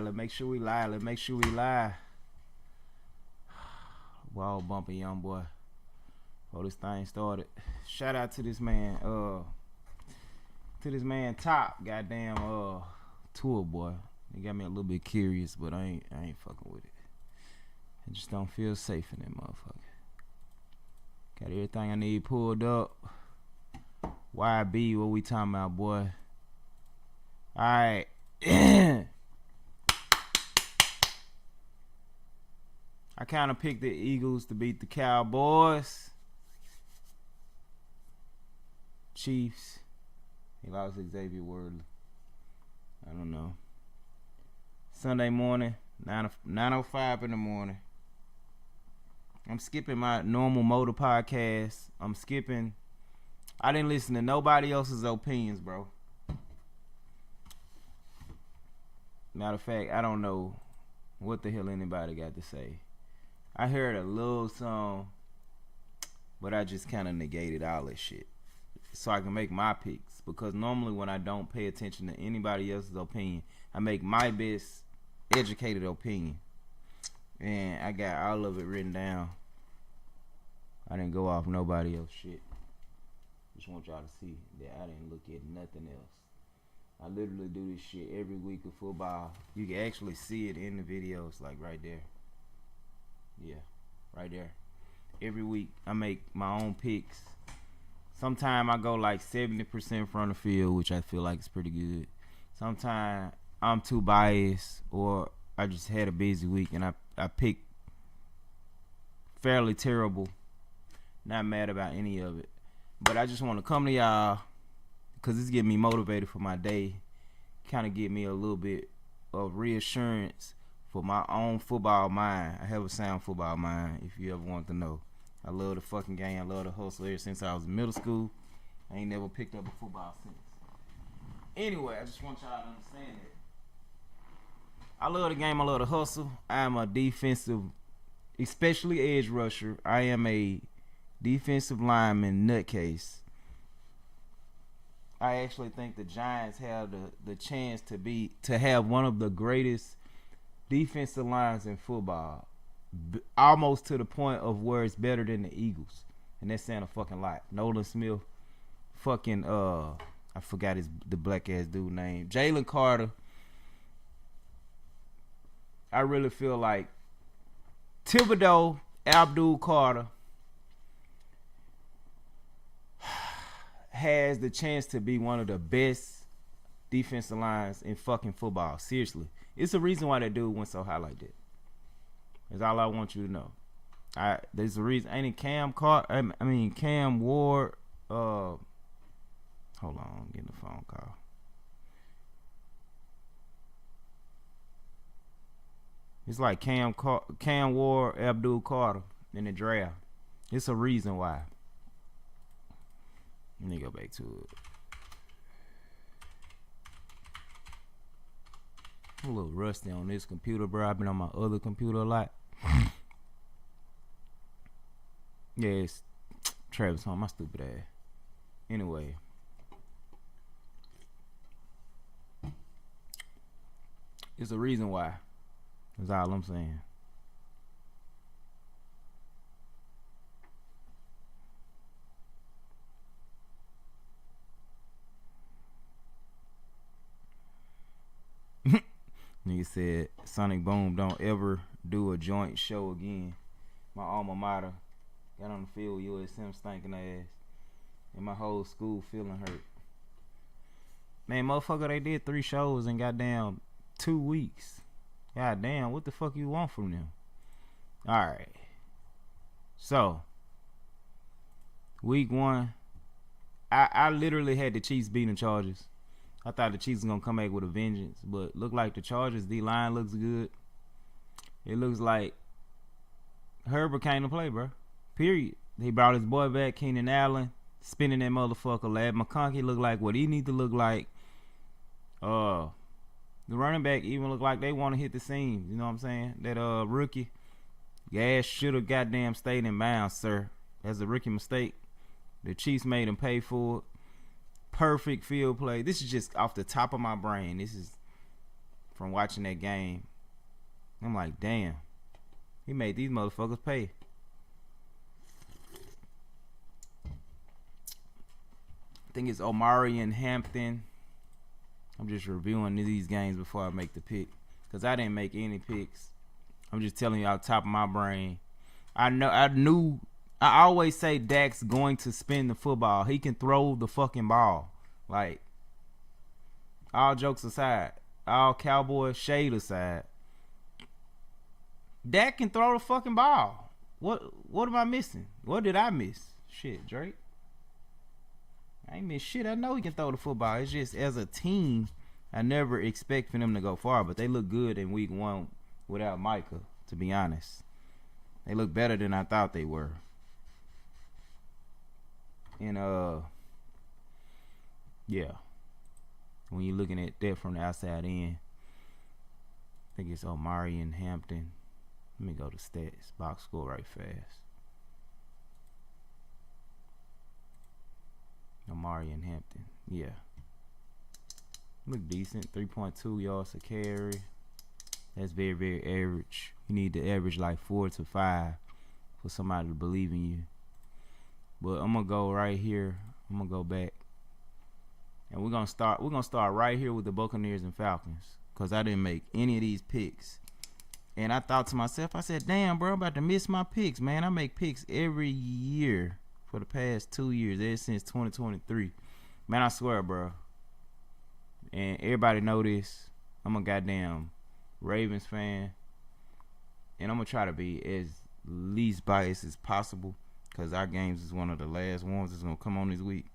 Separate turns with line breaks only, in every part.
Let's make sure we lie. Let's make sure we lie. Wall bumping, young boy. Before this thing started. Shout out to this man, Top, goddamn tour boy. He got me a little bit curious, but I ain't fucking with it. I just don't feel safe in that motherfucker. Got everything I need pulled up. YB, what we talking about, boy? Alright. I kind of picked the Eagles to beat the Cowboys. Chiefs. He lost Xavier Worthy. I don't know. Sunday morning, 9:05 in the morning. I'm skipping my normal motor podcast. I didn't listen to nobody else's opinions, bro. Matter of fact, I don't know what the hell anybody got to say. I heard a little song, but I just kind of negated all that shit so I can make my picks. Because normally when I don't pay attention to anybody else's opinion, I make my best educated opinion. And I got all of it written down. I didn't go off nobody else's shit. Just want y'all to see that I didn't look at nothing else. I literally do this shit every week of football. You can actually see it in the videos, like right there. Yeah, right there. Every week I make my own picks. Sometimes I go like 70% from the field, which I feel like is pretty good. Sometimes I'm too biased, or I just had a busy week and I picked fairly terrible. Not mad about any of it. But I just want to come to y'all because it's getting me motivated for my day. Kind of get me a little bit of reassurance for my own football mind. I have a sound football mind, if you ever want to know. I love the fucking game. I love the hustle ever since I was in middle school. I ain't never picked up a football since. Anyway, I just want y'all to understand that. I love the game. I love the hustle. I am a defensive, especially edge rusher. I am a defensive lineman nutcase. I actually think the Giants have the chance to have one of the greatest defensive lines in football, almost to the point of where it's better than the Eagles, and that's saying a fucking lot. Nolan Smith, fucking I forgot the black ass dude name, Jalen Carter. I really feel like Thibodeau, Abdul Carter has the chance to be one of the best defensive lines in fucking football. Seriously. It's the reason why that dude went so high like that. That's all I want you to know. There's a reason. Ain't it Cam Ward? Hold on, I'm getting a phone call. It's like Cam Ward, Abdul Carter in the draft. It's a reason why. Let me go back to it. I'm a little rusty on this computer, bro. I've been on my other computer a lot. Yeah, it's Travis on my stupid ass. Anyway. It's a reason why. That's all I'm saying. Nigga said Sonic Boom don't ever do a joint show again. My alma mater got on the field with USM stinking ass, and my whole school feeling hurt. Man, motherfucker, they did 3 shows in goddamn 2 weeks. Goddamn, what the fuck you want from them? Alright. So, week 1, I literally had the Chiefs beating the Chargers. I thought the Chiefs was going to come back with a vengeance, but look like the Chargers D-line looks good. It looks like Herbert came to play, bro. Period. He brought his boy back, Keenan Allen, spinning that motherfucker. Lad McConkey look like what he need to look like. The running back even look like they want to hit the seam. You know what I'm saying? That rookie, gas should have goddamn stayed in bounds, sir. That's a rookie mistake. The Chiefs made him pay for it. Perfect field play. This is just off the top of my brain. This is from watching that game. I'm like, damn, he made these motherfuckers pay. I think it's Omari and Hampton. I'm just reviewing these games before I make the pick, because I didn't make any picks. I'm just telling you out the top of my brain. I always say Dak's going to spin the football. He can throw the fucking ball. Like, all jokes aside, all Cowboy shade aside, Dak can throw the fucking ball. What am I missing? What did I miss? Shit, Drake. I ain't miss shit. I know he can throw the football. It's just, as a team, I never expect for them to go far, but they look good in week 1 without Micah, to be honest. They look better than I thought they were. And yeah. When you're looking at that from the outside in, I think it's Omari and Hampton. Let me go to stats, box score right fast. Omari and Hampton, yeah. Look decent, 3.2 yards a carry. That's very, very average. You need to average like 4 to 5 for somebody to believe in you. But I'm gonna go right here. I'm gonna go back, and we're gonna start right here with the Buccaneers and Falcons, because I didn't make any of these picks. And I thought to myself, I said, damn, bro, I'm about to miss my picks, man. I make picks every year for the past 2 years, ever since 2023. Man, I swear, bro. And everybody know this. I'm a goddamn Ravens fan. And I'm going to try to be as least biased as possible, because our games is one of the last ones that's going to come on this week.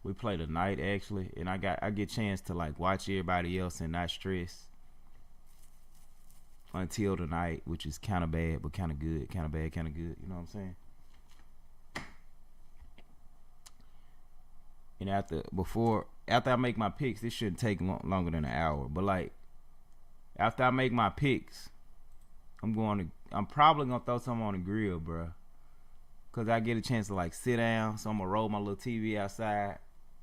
We play tonight, actually. And I get a chance to, like, watch everybody else and not stress until tonight, which is kind of bad but kind of good, kind of bad, kind of good. You know what I'm saying? And after I make my picks, this shouldn't take longer than an hour. But like, after I make my picks, I'm probably gonna throw something on the grill, bro, cause I get a chance to like sit down. So I'm gonna roll my little TV outside,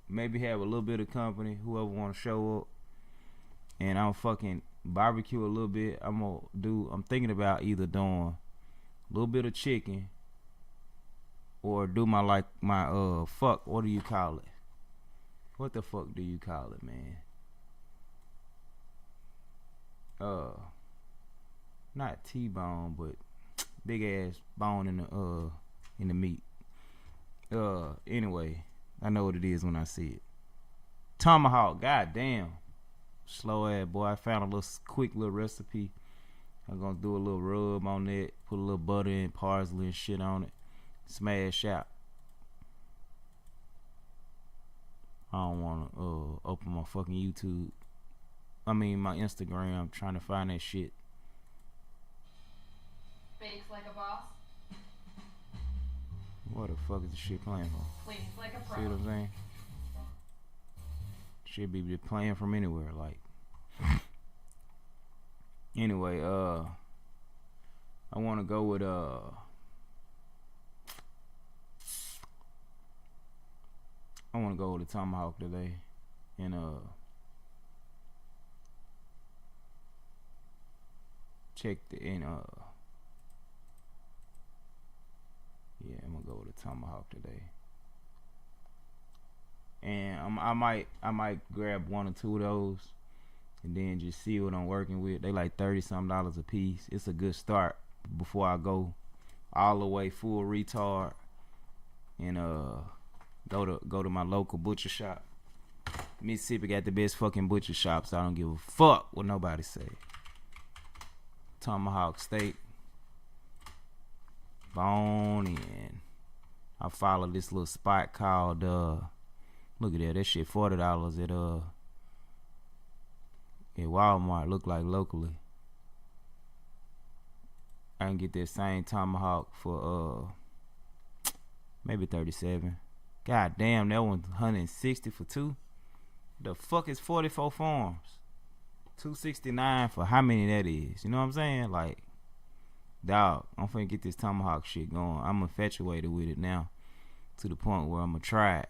maybe have a little bit of company, whoever want to show up, and I'll fucking barbecue a little bit. I'm thinking about either doing a little bit of chicken or do what do you call it? What the fuck do you call it, man? Not T-bone, but big ass bone in the meat. Anyway, I know what it is when I see it. Tomahawk, goddamn. Slow ass boy. I found a little quick little recipe. I'm gonna do a little rub on that, put a little butter and parsley and shit on it, smash out. I don't wanna open my fucking YouTube. My Instagram, trying to find that shit.
Bakes like a boss.
What the fuck is this shit playing for?
Plays like a pro.
See what I'm saying? Should be just playing from anywhere, like. Anyway, I want to go with the Tomahawk today, and check the yeah, I'm gonna go with the Tomahawk today. And I might grab 1 or 2 of those and then just see what I'm working with. They like $30-something a piece. It's a good start before I go all the way full retard and go to my local butcher shop. Mississippi got the best fucking butcher shop, so I don't give a fuck what nobody say. Tomahawk steak, bone in. I follow this little spot called look at that shit, $40 at Walmart. Look like locally. I can get that same tomahawk for maybe $37. God damn, that one's $160 for 2. The fuck is 44 Farms? $269 for how many that is? You know what I'm saying? Like, dog, I'm finna get this tomahawk shit going. I'm infatuated with it now, to the point where I'm gonna try it.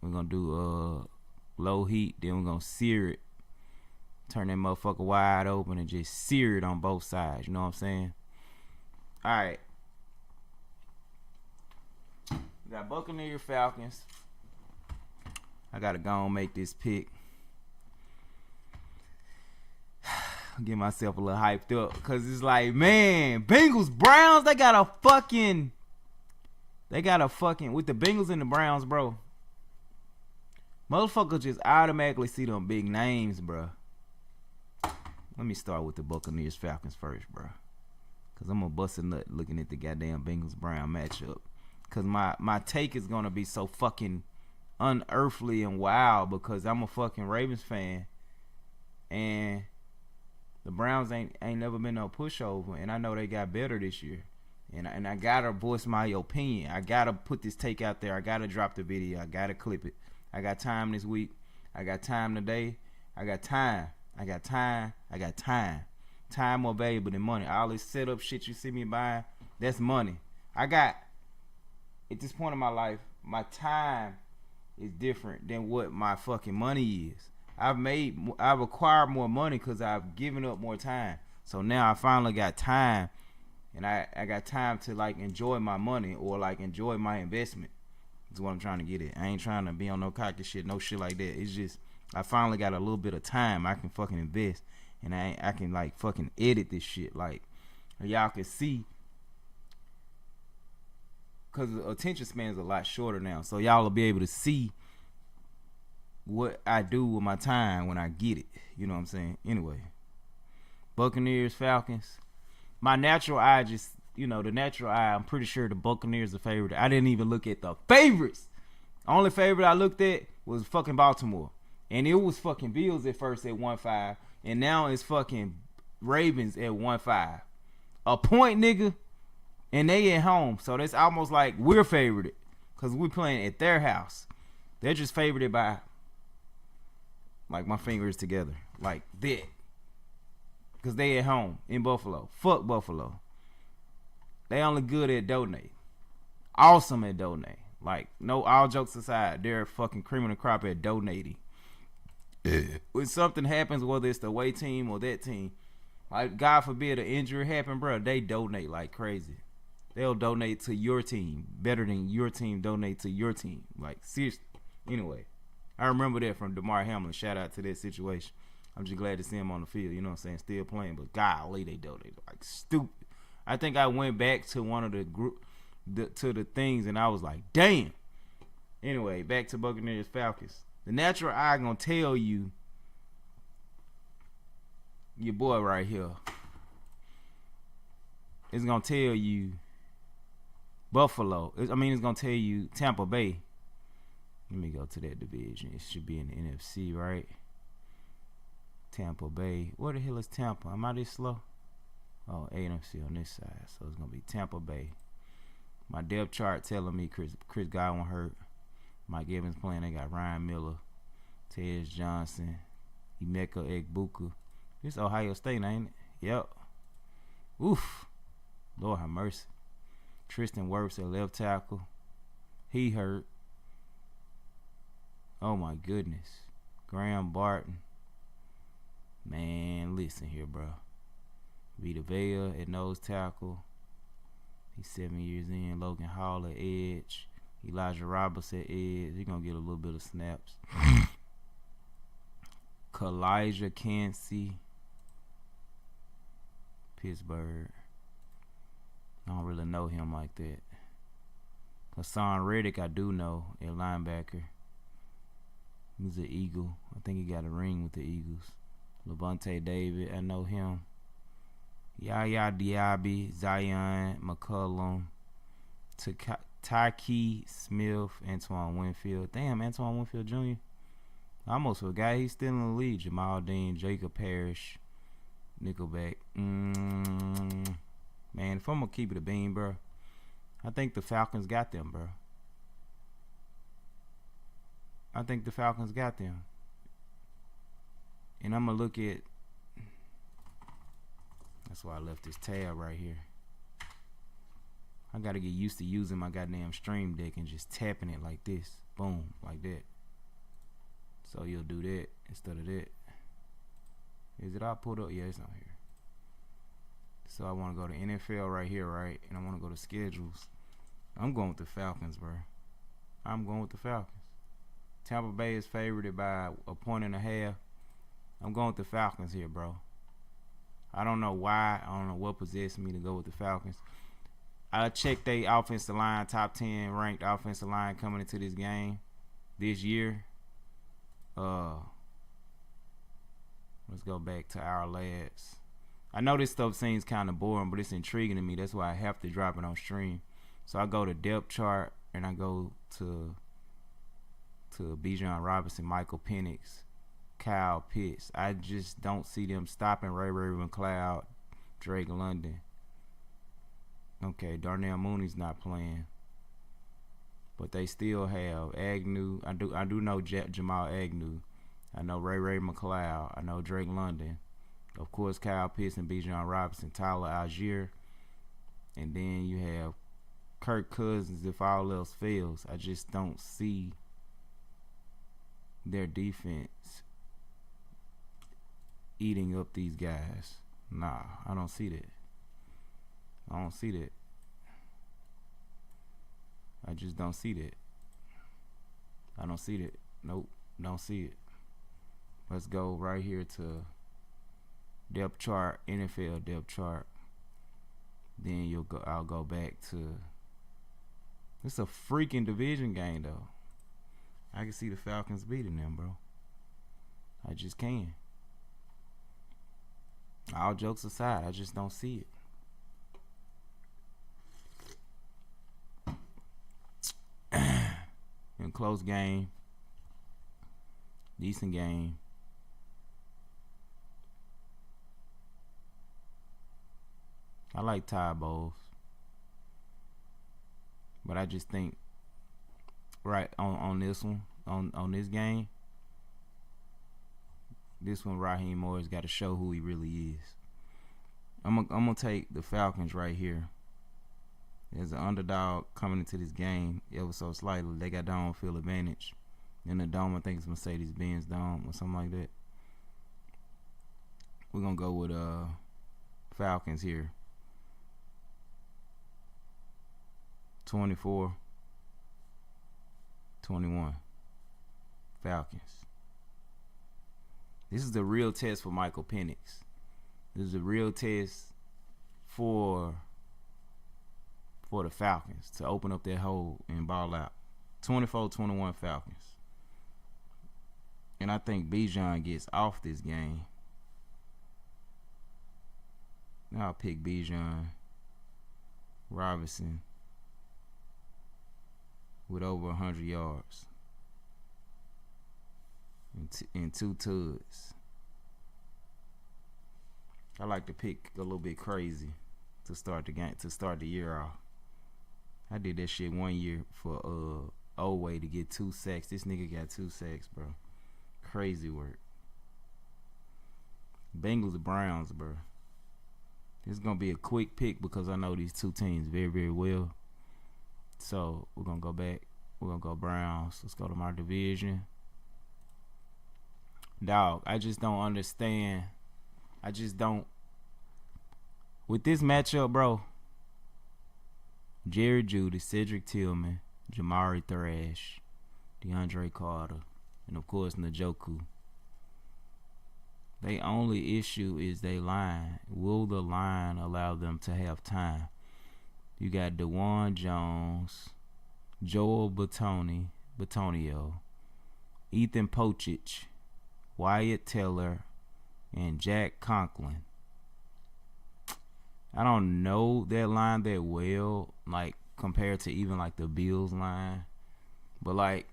We're gonna do low heat, then we're gonna sear it Turn that motherfucker wide open and just sear it on both sides. You know what I'm saying? All right. We got Buccaneers, Falcons. I gotta go and make this pick. Get myself a little hyped up because it's like, man, Bengals, Browns, they got a fucking with the Bengals and the Browns, bro. Motherfuckers just automatically see them big names, bro. Let me start with the Buccaneers Falcons first, bro. Because I'm going to bust a nut looking at the goddamn Bengals-Brown matchup. Because my take is going to be so fucking unearthly and wild because I'm a fucking Ravens fan. And the Browns ain't never been no pushover. And I know they got better this year. And I got to voice my opinion. I got to put this take out there. I got to drop the video. I got to clip it. I got time this week. I got time today. I got time. I got time. I got time. Time more valuable than money. All this setup shit you see me buying, that's money. I got, at this point in my life, my time is different than what my fucking money is. I've acquired more money because I've given up more time. So now I finally got time, and I got time to like enjoy my money or like enjoy my investment. That's what I'm trying to get at. I ain't trying to be on no cocky shit, no shit like that. It's just I finally got a little bit of time I can fucking invest, and I can like fucking edit this shit like y'all can see, cause the attention span is a lot shorter now, so y'all will be able to see what I do with my time when I get it. You know what I'm saying? Anyway, Buccaneers, Falcons. My natural eye just, the natural eye, I'm pretty sure the Buccaneers are favorite. I didn't even look at the favorites. Only favorite I looked at was fucking Baltimore. And it was fucking Bills at first at 1-5. And now it's fucking Ravens at 1-5. A point, nigga. And they at home. So that's almost like we're favored. Because we're playing at their house. They're just favored by, like, my fingers together. Like that. Because they at home in Buffalo. Fuck Buffalo. They only good at donate. Awesome at donate. Like, no, all jokes aside, they're fucking cream of the crop at donating. When something happens, whether it's the away team or that team, like God forbid an injury happen, bro, they donate like crazy. They'll donate to your team better than your team donate to your team. Like, seriously. Anyway, I remember that from DeMar Hamlin. Shout out to that situation. I'm just glad to see him on the field. You know what I'm saying? Still playing, but golly, they donate like stupid. I think I went back to one of the the things, and I was like, damn. Anyway, back to Buccaneers Falcons. The natural eye gonna tell you, your boy right here, it's gonna tell you Buffalo. It's gonna tell you Tampa Bay. Let me go to that division. It should be in the NFC, right? Tampa Bay. Where the hell is Tampa? Am I this slow? Oh, NFC on this side. So it's gonna be Tampa Bay. My depth chart telling me Chris Godwin hurt. Mike Evans playing. They got Ryan Miller, Tej Johnson, Emeka Egbuka. This Ohio State, ain't it? Yep. Oof. Lord have mercy. Tristan Wirfs at left tackle. He hurt. Oh my goodness. Graham Barton. Man, listen here, bro. Vita Vea at nose tackle. He's 7 years in. Logan Hall at edge. Elijah Roberts at edge. He's going to get a little bit of snaps. Kalijah Kancey. Pittsburgh. I don't really know him like that. Hassan Reddick, I do know, at linebacker. He's an Eagle. I think he got a ring with the Eagles. Levante David, I know him. Yaya Diaby, Zion McCullum, Tyke Smith, Antoine Winfield. Damn, Antoine Winfield Jr. I almost forgot he's still in the league. Jamal Dean, Jacob Parrish, Nickelback. Man, if I'm going to keep it a bean, bro, I think the Falcons got them, bro. I think the Falcons got them. And I'm going to look at... That's why I left this tab right here. I got to get used to using my goddamn Stream Deck and just tapping it like this. Boom, like that. So you'll do that instead of that. Is it all pulled up? Yeah, it's on here. So I want to go to NFL right here, right? And I want to go to schedules. I'm going with the Falcons, bro. I'm going with the Falcons. Tampa Bay is favored by 1.5. I'm going with the Falcons here, bro. I don't know why. I don't know what possessed me to go with the Falcons. I checked their offensive line, top 10 ranked offensive line coming into this game this year. Let's go back to our lads. I know this stuff seems kind of boring, but it's intriguing to me. That's why I have to drop it on stream. So I go to depth chart and I go to Bijan Robinson, Michael Penix, Kyle Pitts. I just don't see them stopping Ray McCloud, Drake London. Okay, Darnell Mooney's not playing, but they still have Agnew. I do know Jamal Agnew. I know Ray McCloud. I know Drake London. Of course, Kyle Pitts and Bijan Robinson, Tyler Algier, and then you have Kirk Cousins. If all else fails, I just don't see their defense eating up these guys. Nah, I don't see that. I don't see that. I just don't see that. I don't see that. Nope, don't see it. Let's go right here to depth chart, NFL depth chart. Then I'll go back to. It's a freaking division game though. I can see the Falcons beating them, bro. I just can. All jokes aside, I just don't see it. In close game, decent game. I like tie bowls, but I just think right on this one, on this game, this one Raheem Morris got to show who he really is. I'm gonna take the Falcons right here. As an underdog coming into this game, ever so slightly, they got dome field advantage. In the dome, I think it's Mercedes-Benz Dome or something like that. We're gonna go with Falcons here. 24-21. Falcons. This is the real test for Michael Penix. This is a real test for the Falcons to open up that hole and ball out. 24-21 Falcons. And I think Bijan gets off this game. I'll pick Bijan Robinson with over 100 yards and 2 tuds. I like to pick a little bit crazy to start the game, to start the year off. I did that shit one year for Oway to get 2 sacks. This nigga got 2 sacks, bro. Crazy work. Bengals Browns, bro. This is gonna be a quick pick because I know these two teams very, very well. So we're gonna go back. We're gonna go Browns. Let's go to my division. Dog, I just don't understand. I just don't. With this matchup, bro, Jerry Jeudy, Cedric Tillman, Jamari Thrash, DeAndre Carter, and of course Njoku. Their only issue is they line. Will the line allow them to have time? You got DeJuan Jones, Joel Bitonio, Ethan Pochich, Wyatt Teller, and Jack Conklin. I don't know that line that well, like compared to even like the Bills line, but like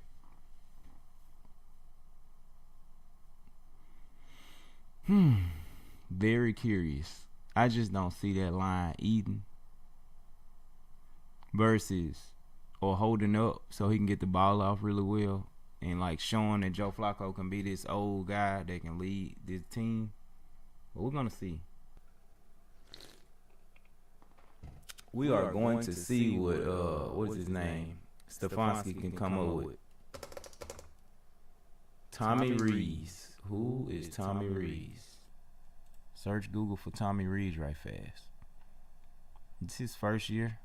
very curious. I just don't see that line eating versus or holding up so he can get the ball off really well and like showing that Joe Flacco can be this old guy that can lead this team. But we're gonna see. We are going to see what is his name? Stefanski can come up with. Tommy Rees. Who is Tommy Rees? Search Google for Tommy Rees right fast. It's his first year.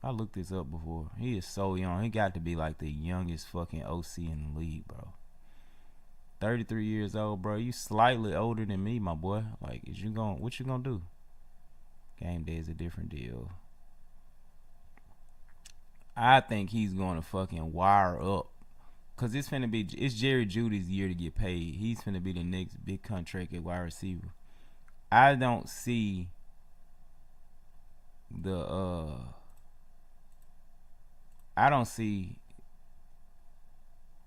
I looked this up before. He is so young. He got to be like the youngest fucking OC in the league, bro. 33 years old, bro. You slightly older than me, my boy. Like, what you gonna do? Game day is a different deal. I think he's gonna fucking wire up. Cause it's Jerry Jeudy's year to get paid. He's finna be the next big contract at wide receiver. I don't see the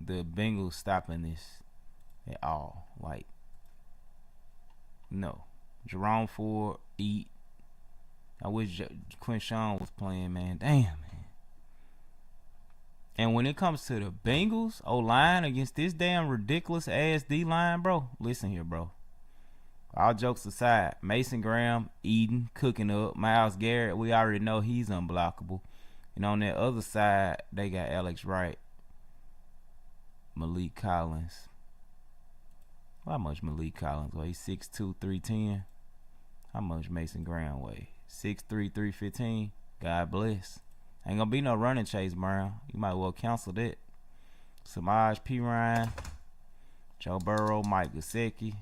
Bengals stopping this at all. Like, no. Jerome Ford, eat. I wish Quinshawn was playing, man. Damn, man. And when it comes to the Bengals O-line against this damn ridiculous ass D-line, bro, listen here, bro. All jokes aside, Mason Graham, eating, cooking up. Myles Garrett, we already know he's unblockable. And on that other side, they got Alex Wright, Malik Collins. How much Malik Collins weigh? He's 6'2", 310. How much Mason Graham weigh? 6'3", 315. God bless. Ain't gonna be no running Chase Brown. You might well cancel that. Samaj P. Ryan, Joe Burrow, Mike Gesicki.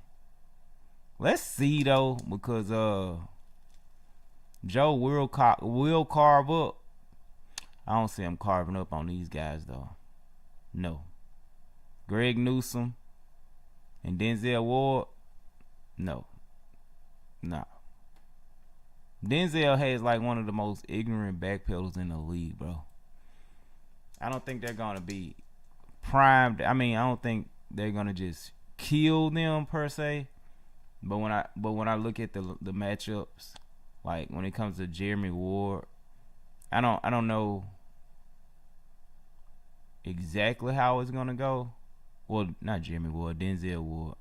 Let's see though, because Joe will carve up. I don't see him carving up on these guys though. No. Greg Newsome and Denzel Ward. No. Nah. Denzel has like one of the most ignorant backpedals in the league, bro. I don't think they're gonna be primed. I mean, I don't think they're gonna just kill them per se. But when I look at the matchups, like when it comes to Jeremy Ward, I don't know exactly how it's gonna go. Well, not Jeremy Ward, Denzel Ward.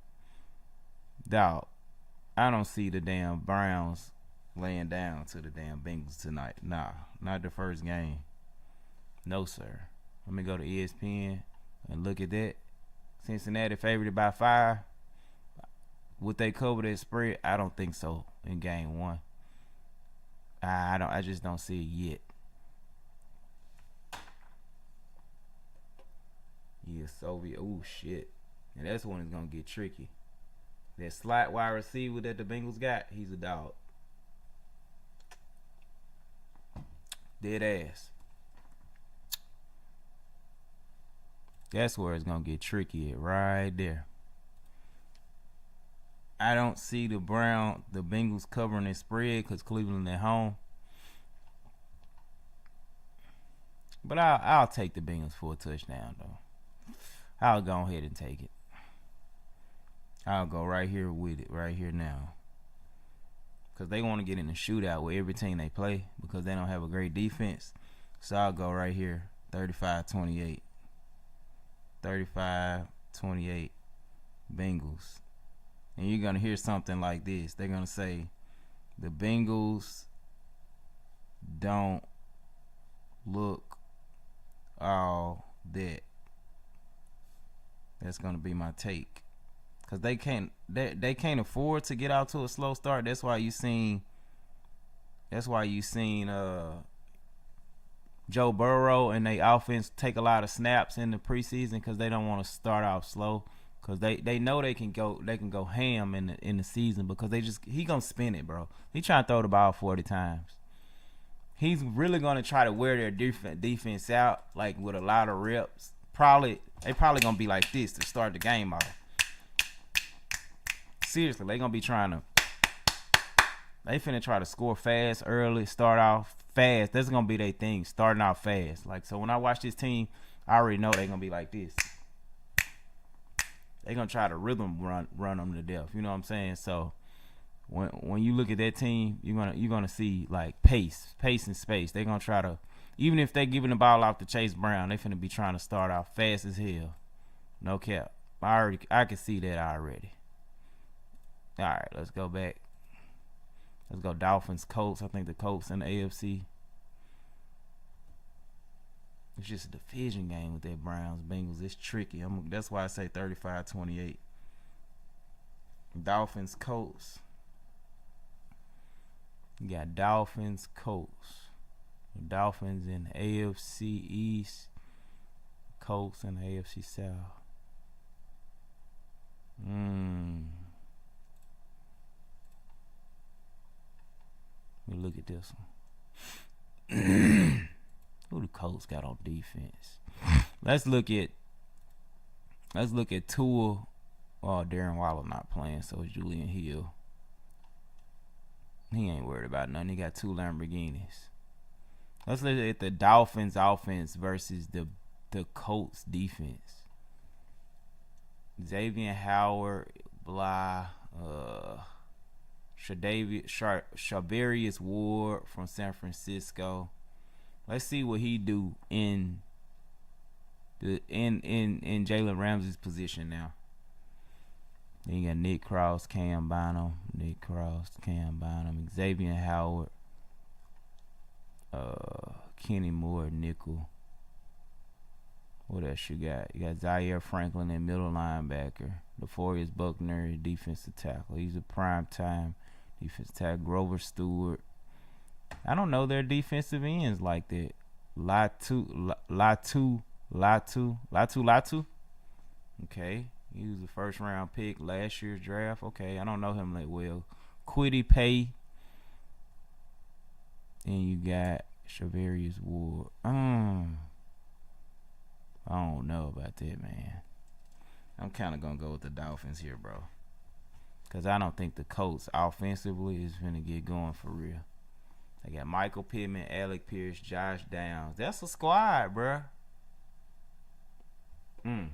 Dog, I don't see the damn Browns laying down to the damn Bengals tonight. Nah, not the first game. No, sir. Let me go to ESPN and look at that. Cincinnati favored by 5. Would they cover that spread? I don't think so in game 1. I just don't see it yet. Yeah, Soviet. Oh shit. And that's when it's gonna get tricky. That slot wide receiver that the Bengals got, he's a dog. Dead ass. That's where it's gonna get tricky at, right there. I don't see the Bengals covering their spread because Cleveland at home. But I'll take the Bengals for a touchdown though. I'll go ahead and take it. I'll go right here with it, right here now. Because they want to get in a shootout with every team they play because they don't have a great defense. So I'll go right here, 35-28. 35-28 Bengals. And you're going to hear something like this. They're going to say, the Bengals don't look all that. That's going to be my take. Because they can't afford to get out to a slow start. That's why you seen Joe Burrow and they offense take a lot of snaps in the preseason because they don't want to start off slow. Because they know they can go ham in the season because he gonna spin it, bro. He trying to throw the ball 40 times. He's really gonna try to wear their defense out like with a lot of reps. They probably gonna be like this to start the game off. Seriously, they gonna be they finna try to score fast early, start off fast. That's gonna be their thing, starting out fast. Like, so when I watch this team, I already know they gonna be like this. They gonna try to rhythm run them to death. You know what I'm saying? So when you look at that team, you're gonna see like pace and space. They gonna try to, even if they giving the ball off to Chase Brown, they finna be trying to start off fast as hell. No cap. I can see that already. All right, let's go back. Let's go Dolphins, Colts. I think the Colts in the AFC. It's just a division game with that Browns, Bengals. It's tricky. That's why I say 35-28. Dolphins, Colts. You got Dolphins, Colts. The Dolphins in the AFC East. Colts in the AFC South. Let me look at this one. Who the Colts got on defense? Let's look at Tua. Oh, Darren Waller not playing, so is Julian Hill. He ain't worried about nothing. He got 2 Lamborghinis. Let's look at the Dolphins offense versus the Colts defense. Xavier Howard, Charvarius Ward from San Francisco. Let's see what he do in Jalen Ramsey's position now. Then you got Nick Cross, Cam Bynum, Xavier Howard, Kenny Moore, nickel. What else you got? You got Zaire Franklin in middle linebacker. DeForest Buckner, defensive tackle. He's a prime time defensive tackle. Grover Stewart. I don't know their defensive ends like that. Latu. Okay. He was a first round pick last year's draft. Okay, I don't know him that well. Kwity Paye. And you got Charvarius Ward. I don't know about that, man. I'm kind of going to go with the Dolphins here, bro. Because I don't think the Colts offensively is going to get going for real. They got Michael Pittman, Alec Pierce, Josh Downs. That's a squad, bro. I'm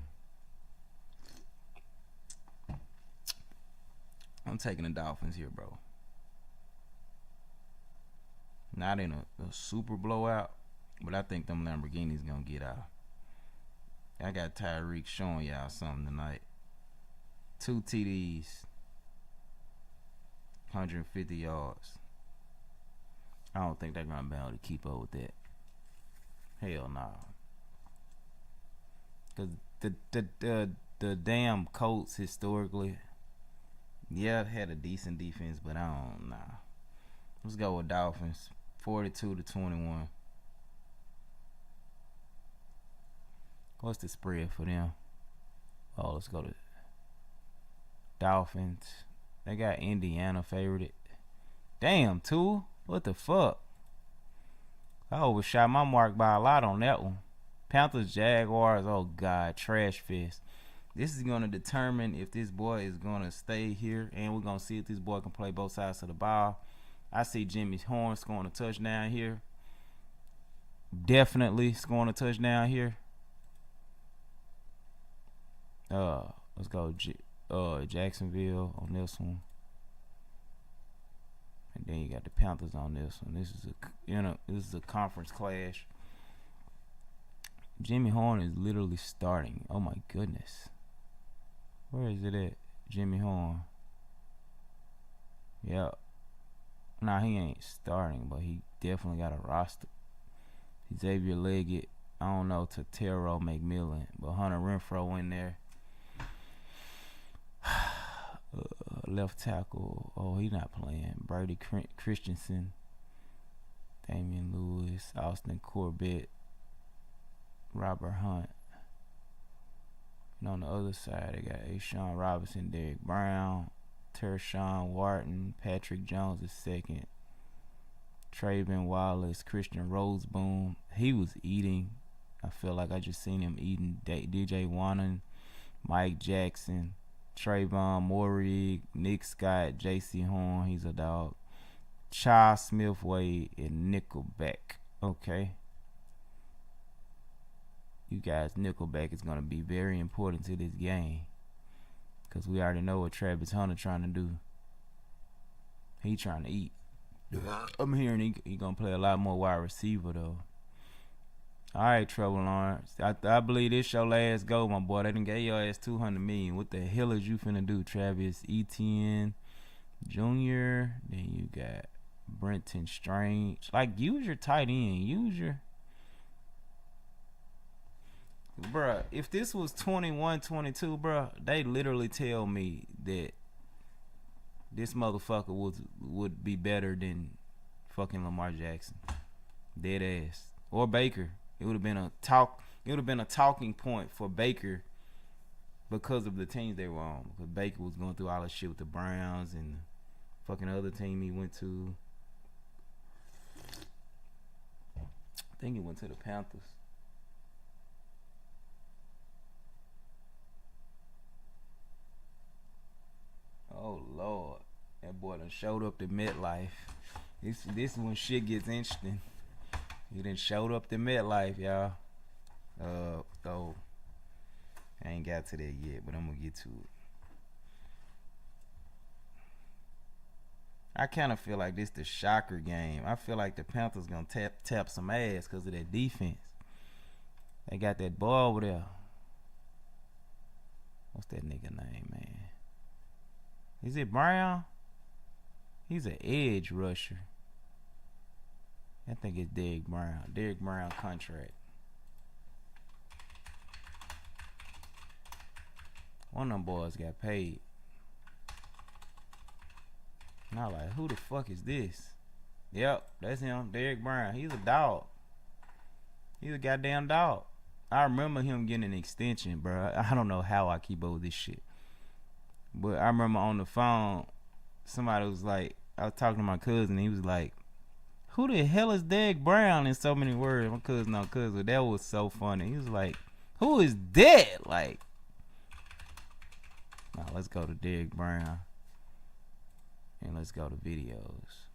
taking the Dolphins here, bro. Not in a super blowout, but I think them Lamborghinis going to get out. I got Tyreek showing y'all something tonight. 2 TDs, 150 yards. I don't think they're going to be able to keep up with that. Hell no. Because the damn Colts historically, yeah, had a decent defense, but I don't know. Let's go with Dolphins, 42-21. What's the spread for them? Oh, let's go to Dolphins. They got Indiana favored. Damn, Tua. What the fuck? I overshot my mark by a lot on that one. Panthers, Jaguars. Oh, God. Trash fest. This is going to determine if this boy is going to stay here. And we're going to see if this boy can play both sides of the ball. I see Jimmy Horn scoring a touchdown here. Definitely scoring a touchdown here. Let's go Jacksonville on this one. And then you got the Panthers on this one. This is a conference clash. Jimmy Horn is literally starting. Oh my goodness. Where is it at? Jimmy Horn. Yeah. Nah, he ain't starting, but he definitely got a roster. Xavier Leggett. I don't know, Tatero McMillan, but Hunter Renfrow in there. Left tackle. Oh, he's not playing. Brady Christensen, Damian Lewis, Austin Corbett, Robert Hunt. And on the other side, they got Ashawn Robinson, Derek Brown, Tershawn Wharton, Patrick Jones II, Trayvon Wallace, Christian Roseboom. He was eating. I feel like I just seen him eating. DJ Wannon, Mike Jackson, Trayvon Morig, Nick Scott, J.C. Horn, he's a dog. Charles Smith Wade and Nickelback. Okay. You guys, Nickelback is going to be very important to this game. Because we already know what Travis Hunter trying to do. He trying to eat. I'm hearing he going to play a lot more wide receiver, though. All right, Trevor Lawrence. I believe this your last go, my boy. They done gave your ass $200 million. What the hell is you finna do, Travis Etienne Jr.? Then you got Brenton Strange. Like, use your tight end. Use your... Bruh, if this was 21-22, bruh, they literally tell me that this motherfucker would be better than fucking Lamar Jackson. Dead ass. Or Baker. It would have been a talking point for Baker because of the teams they were on. Because Baker was going through all this shit with the Browns and the fucking other team he went to. I think he went to the Panthers. Oh Lord, that boy done showed up to MetLife. This when shit gets interesting. He done showed up to MetLife, y'all. Oh, I ain't got to that yet, but I'm gonna get to it. I kind of feel like this the shocker game. I feel like the Panthers gonna tap some ass because of that defense. They got that boy over there. What's that nigga name, man? Is it Brown? He's an edge rusher. I think it's Derrick Brown. Derrick Brown contract. One of them boys got paid. And I was like, who the fuck is this? Yep, that's him, Derrick Brown. He's a dog. He's a goddamn dog. I remember him getting an extension, bro. I don't know how I keep up with this shit. But I remember on the phone, somebody was like, I was talking to my cousin, and he was like, who the hell is Derrick Brown, in so many words? My cousin, that was so funny. He was like, who is that? Like, now let's go to Derrick Brown. And let's go to videos.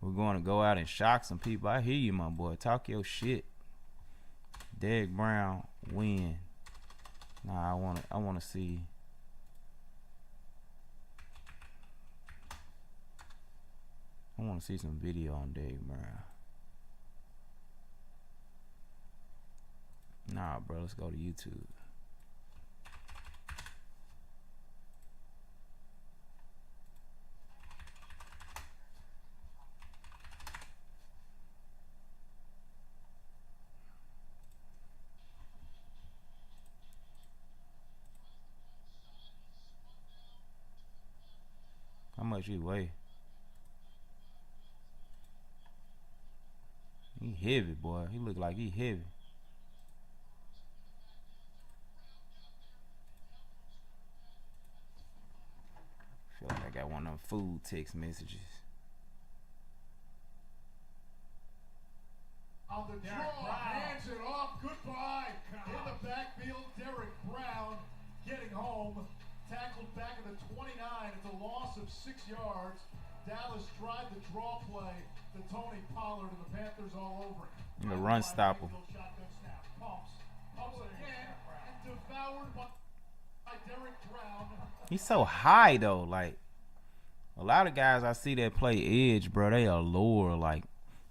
We're going to go out and shock some people. I hear you, my boy. Talk your shit. Derrick Brown win. Nah, I wanna see. I wanna see some video on Derrick Brown. Nah, bro, let's go to YouTube. How much he weigh? He heavy, boy. He look like he heavy. Feel like I got one of them food text messages.
On the draw, hands it off. Goodbye. In the backfield, Derrick Brown getting home. Tackled back at the 29. It's a loss of 6 yards. Dallas tried the draw play to Tony Pollard, and the Panthers all over it.
The run stopper.
Pumps again and devoured by Derrick Brown.
He's so high though. Like a lot of guys I see that play edge, bro, they are lower. Like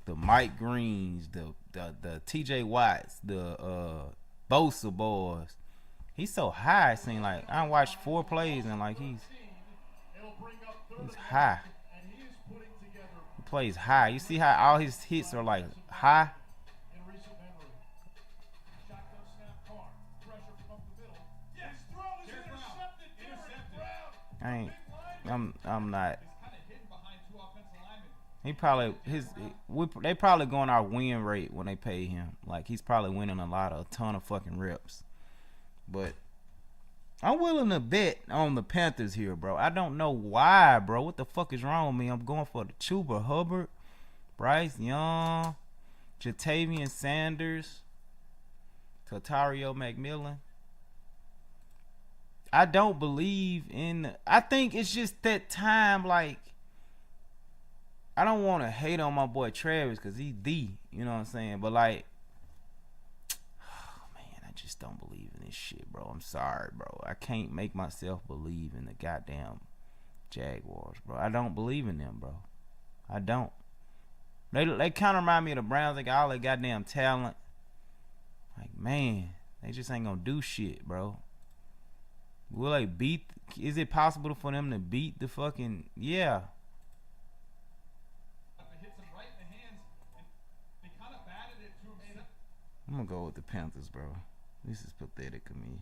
the Mike Greens, the TJ Watts, the Bosa boys. He's so high. It seems like I watched 4 plays and like he's high. He plays high. You see how all his hits are like high? I'm not. He probably they probably going our win rate when they pay him. Like he's probably winning a ton of fucking reps. But I'm willing to bet on the Panthers here, bro. I don't know why, bro. What the fuck is wrong with me? I'm going for the Chuba Hubbard, Bryce Young, Jatavian Sanders, Tatario McMillan. I don't believe in. I think it's just that time. Like, I don't want to hate on my boy Travis because he's you know what I'm saying? But like, I just don't believe in this shit, bro. I'm sorry, bro. I can't make myself believe in the goddamn Jaguars, bro. I don't believe in them, bro. I don't. They kind of remind me of the Browns. They got all that goddamn talent. Like, man, they just ain't gonna do shit, bro. Will they beat? Is it possible for them to beat the fucking? Yeah. I'm gonna go with the Panthers, bro. This is pathetic of me.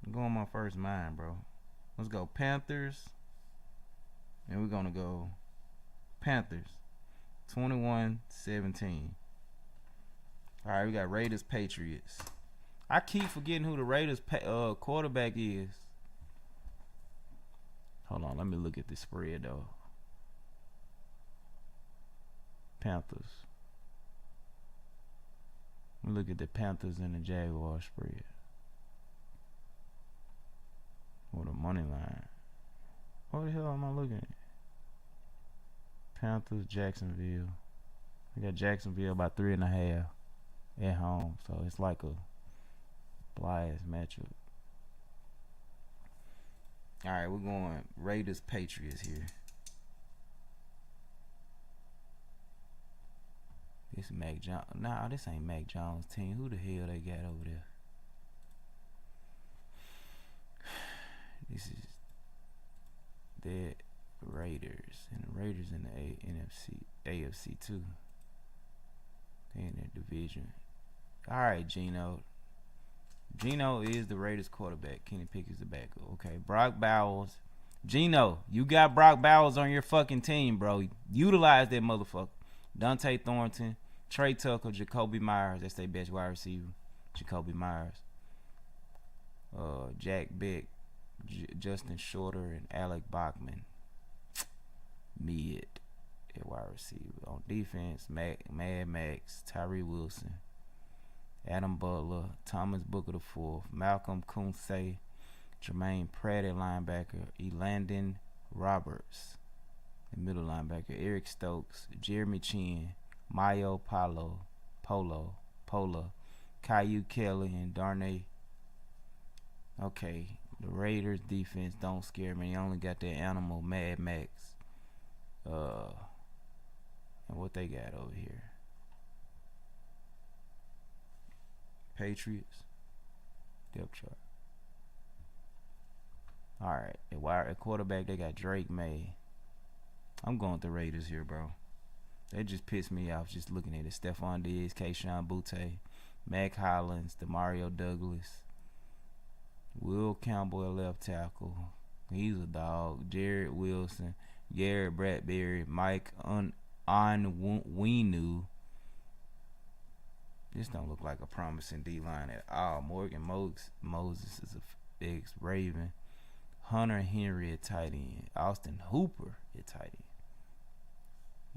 I'm going my first mind, bro. Let's go Panthers. And we're going to go Panthers. 21-17. All right, we got Raiders Patriots. I keep forgetting who the Raiders quarterback is. Hold on, let me look at the spread though. Panthers. Let me look at the Panthers and the Jaguars spread. Or the money line. What the hell am I looking at? Panthers, Jacksonville. We got Jacksonville about 3.5 at home, so it's like a blast matchup. All right, we're going Raiders Patriots here. This Mac Jones. Nah, this ain't Mac Jones' team. Who the hell they got over there? This is the Raiders, and the Raiders in the AFC too. They in their division. All right, Geno. Geno is the Raiders quarterback. Kenny Pickett's the backup. Okay, Brock Bowers. Geno, you got Brock Bowers on your fucking team, bro. Utilize that motherfucker. Dante Thornton, Trey Tucker, Jacoby Myers. That's their best wide receiver. Jacoby Myers. Jack Beck, Justin Shorter, and Alec Bachman. Mid at wide receiver. On defense, Mad Max, Tyree Wilson, Adam Butler, Thomas Booker IV, Malcolm Kunsey, Jermaine Pratt at linebacker, Elandon Roberts, the middle linebacker, Eric Stokes, Jeremy Chin, Mayo Polo, Caillou Kelly, and Darnay. Okay, the Raiders defense don't scare me. They only got their animal Mad Max. And what they got over here? Patriots depth chart. All right, at quarterback they got Drake May. I'm going with the Raiders here, bro. They just pissed me off just looking at it. Stephon Diggs, Keyshawn Butte, Mac Hollins, Demario Douglas, Will Campbell at left tackle. He's a dog. Jared Wilson, Garrett Bradbury, Mike Onwenu. This don't look like a promising D-line at all. Morgan Moses is a ex-Raven. Hunter Henry at tight end. Austin Hooper at tight end.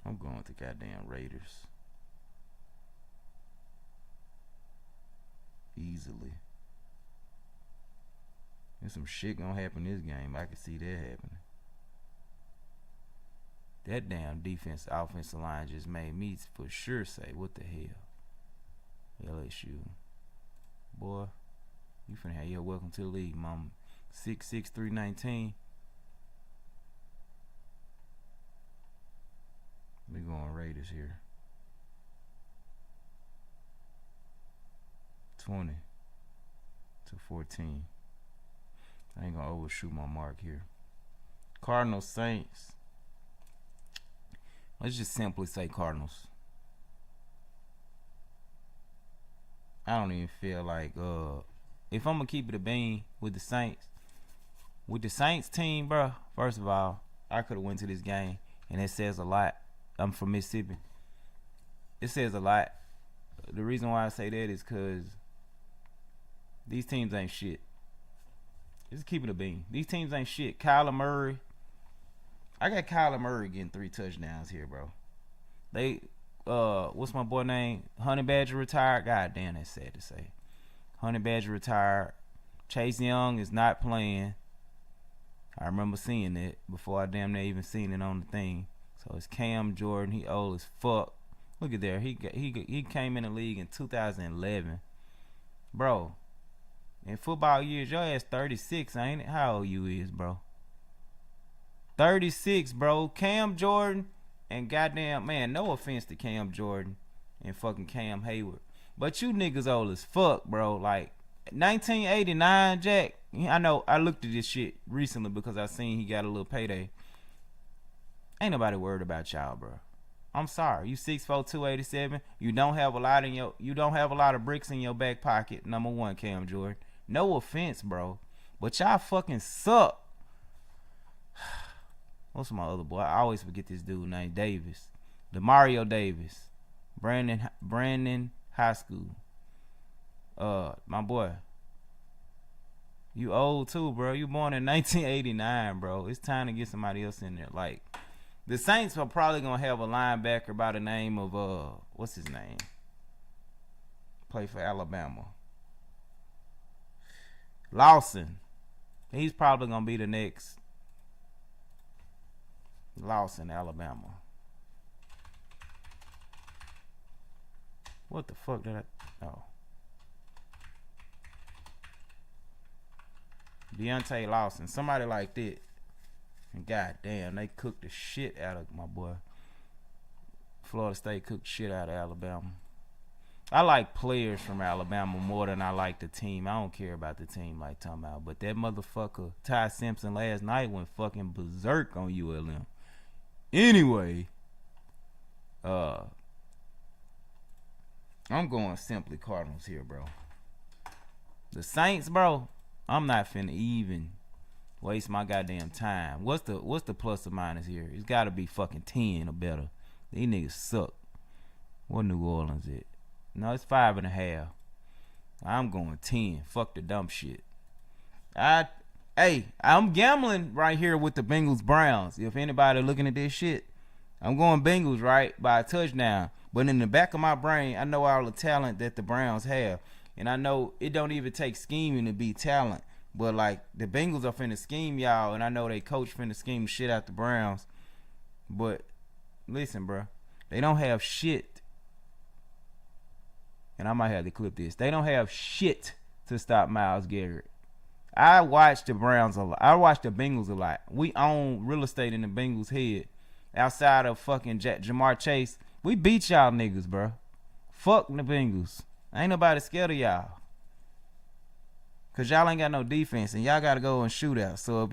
I'm going with the goddamn Raiders. Easily. There's some shit gonna happen this game. I can see that happening. That damn offensive line just made me for sure say, what the hell? LSU. Boy, you finna have your welcome to the league, mama. 6'6", 319. We going Raiders here. 20-14. I ain't gonna overshoot my mark here. Cardinals Saints. Let's just simply say Cardinals. I don't even feel like if I'm gonna keep it a bean with the Saints team, bro. First of all, I could have went to this game, and it says a lot. I'm from Mississippi. It says a lot. The reason why I say that is because these teams ain't shit. Just keep it a bean. These teams ain't shit. Kyler Murray. I got Kyler Murray getting 3 touchdowns here, bro. They, what's my boy name? Honey Badger retired. God damn, that's sad to say. Honey Badger retired. Chase Young is not playing. I remember seeing it before I damn near even seen it on the thing. So it's Cam Jordan. He old as fuck. Look at there. He came in the league in 2011. Bro, in football years, your ass 36, ain't it? How old you is, bro? 36, bro. Cam Jordan and goddamn, man, no offense to Cam Jordan and fucking Cam Hayward, but you niggas old as fuck, bro. Like 1989, Jack. I know I looked at this shit recently because I seen he got a little payday. Ain't nobody worried about y'all, bro. I'm sorry. You 6'4", 287. You don't have a lot of bricks in your back pocket. Number one, Cam Jordan. No offense, bro, but y'all fucking suck. What's my other boy? I always forget this dude named Davis. Demario Davis. Brandon High School. My boy. You old too, bro. You born in 1989, bro. It's time to get somebody else in there. Like, the Saints are probably gonna have a linebacker by the name of what's his name? Play for Alabama. Lawson. He's probably gonna be the next Lawson, Alabama. What the fuck did I? Oh. Deontay Lawson. Somebody like that. And goddamn, they cooked the shit out of my boy. Florida State cooked shit out of Alabama. I like players from Alabama more than I like the team. I don't care about the team like talking about. But that motherfucker Ty Simpson last night went fucking berserk on ULM. Anyway, I'm going simply Cardinals here, bro. The Saints, bro, I'm not finna even waste my goddamn time. What's the plus or minus here? It's gotta be fucking 10 or better. These niggas suck. What New Orleans is? No, it's 5.5. I'm going 10. Fuck the dumb shit. I'm gambling right here with the Bengals Browns. If anybody looking at this shit, I'm going Bengals, right, by a touchdown. But in the back of my brain, I know all the talent that the Browns have. And I know it don't even take scheming to be talent. But, like, the Bengals are finna scheme y'all. And I know they coach finna scheme shit out the Browns. But, listen, bro. They don't have shit. And I might have to clip this. They don't have shit to stop Myles Garrett. I watch the Browns a lot. I watch the Bengals a lot. We own real estate in the Bengals' head. Outside of fucking Jamar Chase, we beat y'all niggas, bro. Fuck the Bengals. Ain't nobody scared of y'all. Because y'all ain't got no defense, and y'all got to go and shoot out. So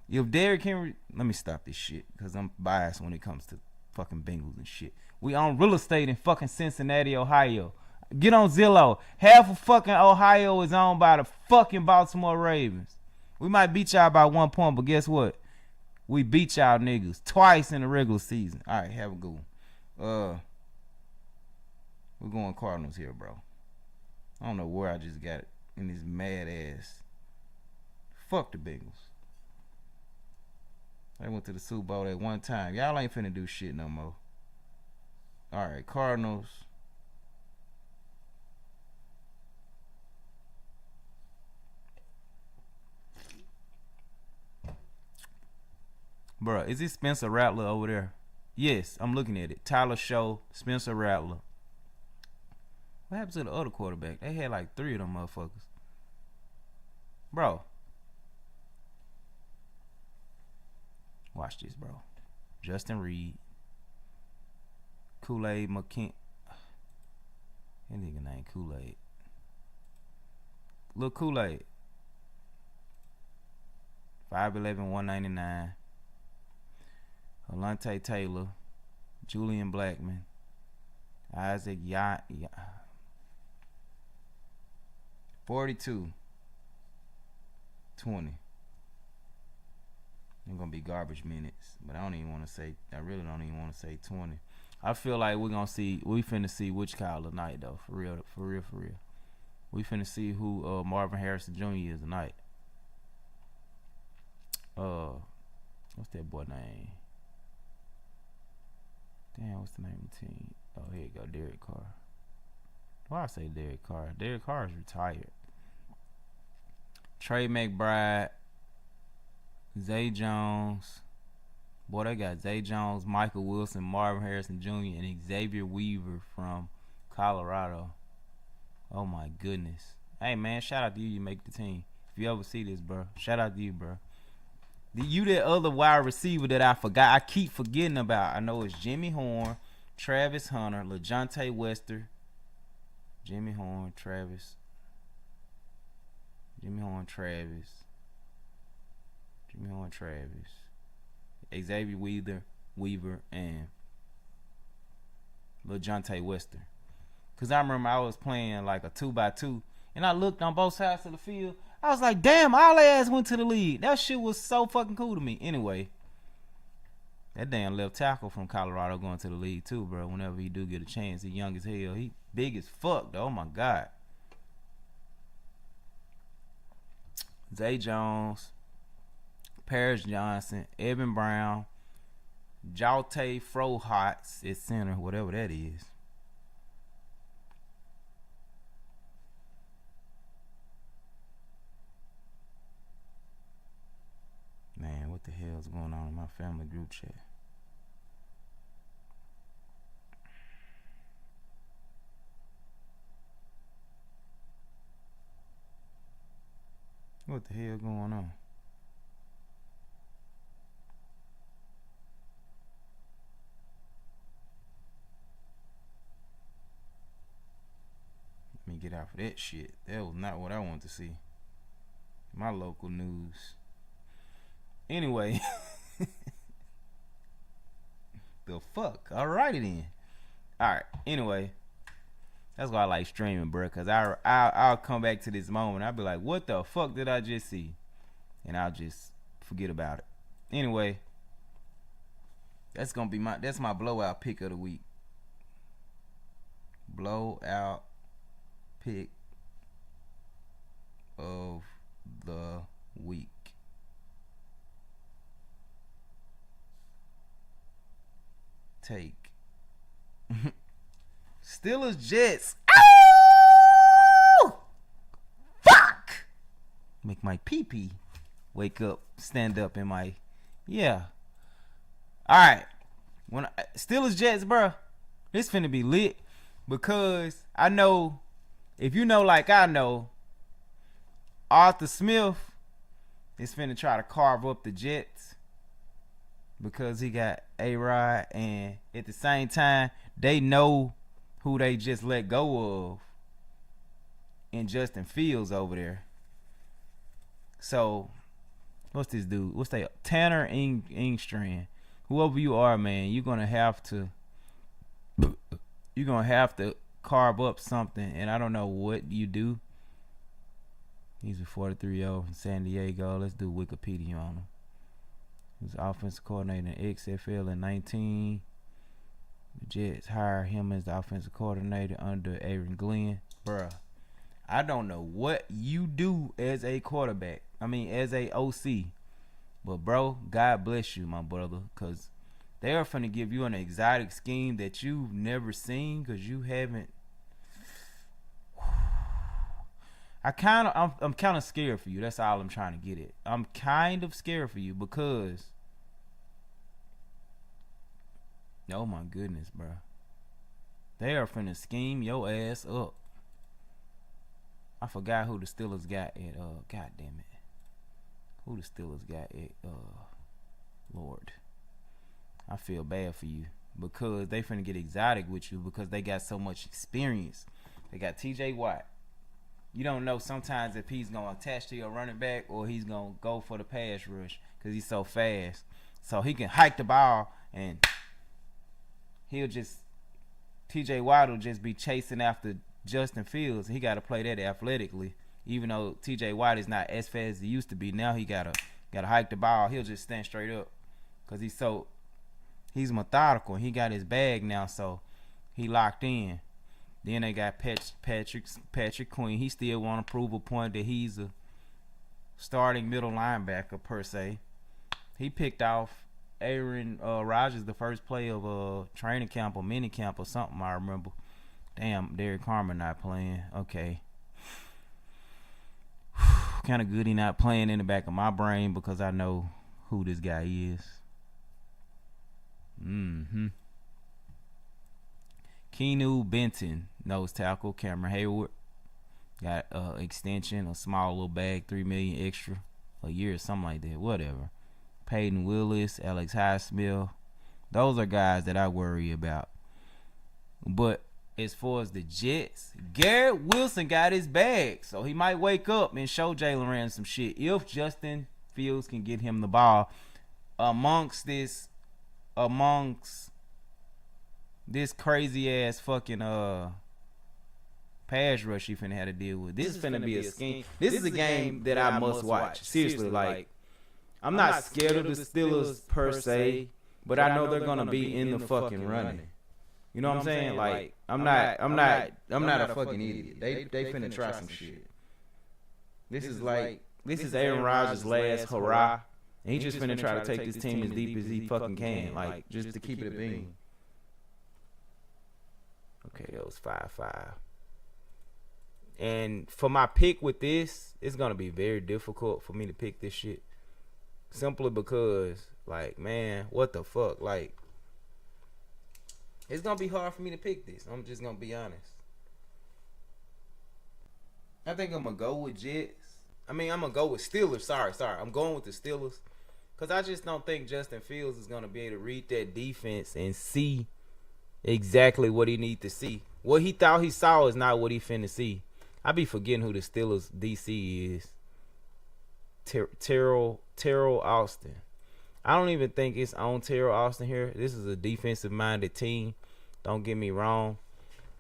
if Derrick Henry, let me stop this shit, because I'm biased when it comes to fucking Bengals and shit. We own real estate in fucking Cincinnati, Ohio. Get on Zillow. Half of fucking Ohio is owned by the fucking Baltimore Ravens. We might beat y'all by 1 point, but guess what? We beat y'all niggas twice in the regular season. All right, have a good one. We're going Cardinals here, bro. I don't know where I just got it in this mad ass. Fuck the Bengals. They went to the Super Bowl at one time. Y'all ain't finna do shit no more. All right, Cardinals. Bruh, is it Spencer Rattler over there? Yes, I'm looking at it. Tyler Show, Spencer Rattler. What happened to the other quarterback? They had like 3 of them motherfuckers. Bro. Watch this, bro. Justin Reed. Kool-Aid McKin. That nigga named Kool-Aid. Lil Kool-Aid. 5'11", 199. Alante Taylor, Julian Blackman, Isaac 42, 20. They're gonna be garbage minutes, but I really don't even want to say 20. I feel like we finna see which Kyle tonight though, for real. We finna see who Marvin Harrison Jr. is tonight. What's that boy name? Damn, what's the name of the team? Oh, here you go, Derek Carr. Why I say Derek Carr? Derek Carr is retired. Trey McBride, Zay Jones. Boy, they got Zay Jones, Michael Wilson, Marvin Harrison Jr., and Xavier Weaver from Colorado. Oh, my goodness. Hey, man, shout out to you. You make the team. If you ever see this, bro, shout out to you, bro. You that other wide receiver that I forgot, I keep forgetting about. I know it's Jimmy Horn, Travis Hunter, LeJontay Wester, Jimmy Horn, Travis, Xavier Weaver, and LeJontay Wester. Because I remember I was playing like a 2x2, and I looked on both sides of the field. I was like, damn, all their ass went to the league. That shit was so fucking cool to me. Anyway, That damn left tackle from Colorado going to the league too, bro. Whenever he do get a chance, he young as hell. He big as fuck, though. Oh my God. Zay Jones, Paris Johnson, Evan Brown, Jalte Frohots at center, whatever that is. Man, what the hell is going on in my family group chat? What the hell going on? Let me get out of that shit. That was not what I wanted to see. My local news. Anyway. The fuck? Alrighty then. Alright, anyway. That's why I like streaming, bro. Because I'll come back to this moment. I'll be like, what the fuck did I just see? And I'll just forget about it. Anyway. That's my blowout pick of the week. Blowout pick of the week. Take Steelers Jets. Oh! Fuck! Make my pee-pee wake up, stand up in my Alright. Steelers Jets, bro. This finna be lit because I know, if you know like I know, Arthur Smith is finna try to carve up the Jets because he got A-Rod, and at the same time, they know who they just let go of in Justin Fields over there. So, what's this dude? What's that? Tanner Engstrand. Whoever you are, man, you're gonna have to carve up something, and I don't know what you do. He's a 43-year-old from San Diego. Let's do Wikipedia on him. He was offensive coordinator in XFL in 19. The Jets hired him as the offensive coordinator under Aaron Glenn. Bruh, I don't know what you do as a quarterback. I mean, as a OC. But, bro, God bless you, my brother, because they are finna give you an exotic scheme that you've never seen because you haven't. I'm kind of scared for you. That's all I'm trying to get at. I'm kind of scared for you because, oh my goodness, bro, they are finna scheme your ass up. I forgot who the Steelers got at. God damn it, who the Steelers got at? Lord, I feel bad for you because they finna get exotic with you because they got so much experience. They got T.J. Watt. You don't know sometimes if he's going to attach to your running back or he's going to go for the pass rush because he's so fast. So he can hike the ball and TJ Watt will just be chasing after Justin Fields. He got to play that athletically. Even though TJ Watt is not as fast as he used to be, now he got to hike the ball. He'll just stand straight up because he's methodical. He got his bag now, so he locked in. Then they got Patrick Queen. He still want to prove a point that he's a starting middle linebacker per se. He picked off Aaron Rodgers the first play of training camp or mini camp or something, I remember. Damn, Derek Harmon not playing. Okay. Kind of good he not playing in the back of my brain because I know who this guy is. Keanu Benton, nose tackle. Cameron Hayward got extension, a small little bag, $3 million extra a year or something like that. Whatever. Peyton Willis, Alex Highsmith, those are guys that I worry about. But as far as the Jets, Garrett Wilson got his bag, so he might wake up and show Jalen Ramsey some shit if Justin Fields can get him the ball amongst this crazy ass fucking pass rush you finna have to deal with. This is finna be a scheme. This is a game that I must watch. Seriously, like I'm not scared of the Steelers per se, but I know they're gonna be in the fucking running. You know what I'm saying? Like I'm not a fucking idiot. They finna try some shit. This is Aaron Rodgers' last hurrah, and he just finna try to take this team as deep as he fucking can, like just to keep it a bean. Okay, that was 5-5. And for my pick with this, it's gonna be very difficult for me to pick this shit. Simply because, like, man, what the fuck? Like, it's gonna be hard for me to pick this. I'm just gonna be honest. I think I'm gonna go with Jets. I'm gonna go with Steelers. Sorry. I'm going with the Steelers. Because I just don't think Justin Fields is gonna be able to read that defense and see exactly what he need to see. What he thought he saw is not what he finna see. I be forgetting who the Steelers DC is. Terrell Austin. I don't even think it's on Terrell Austin here. This is a defensive-minded team. Don't get me wrong.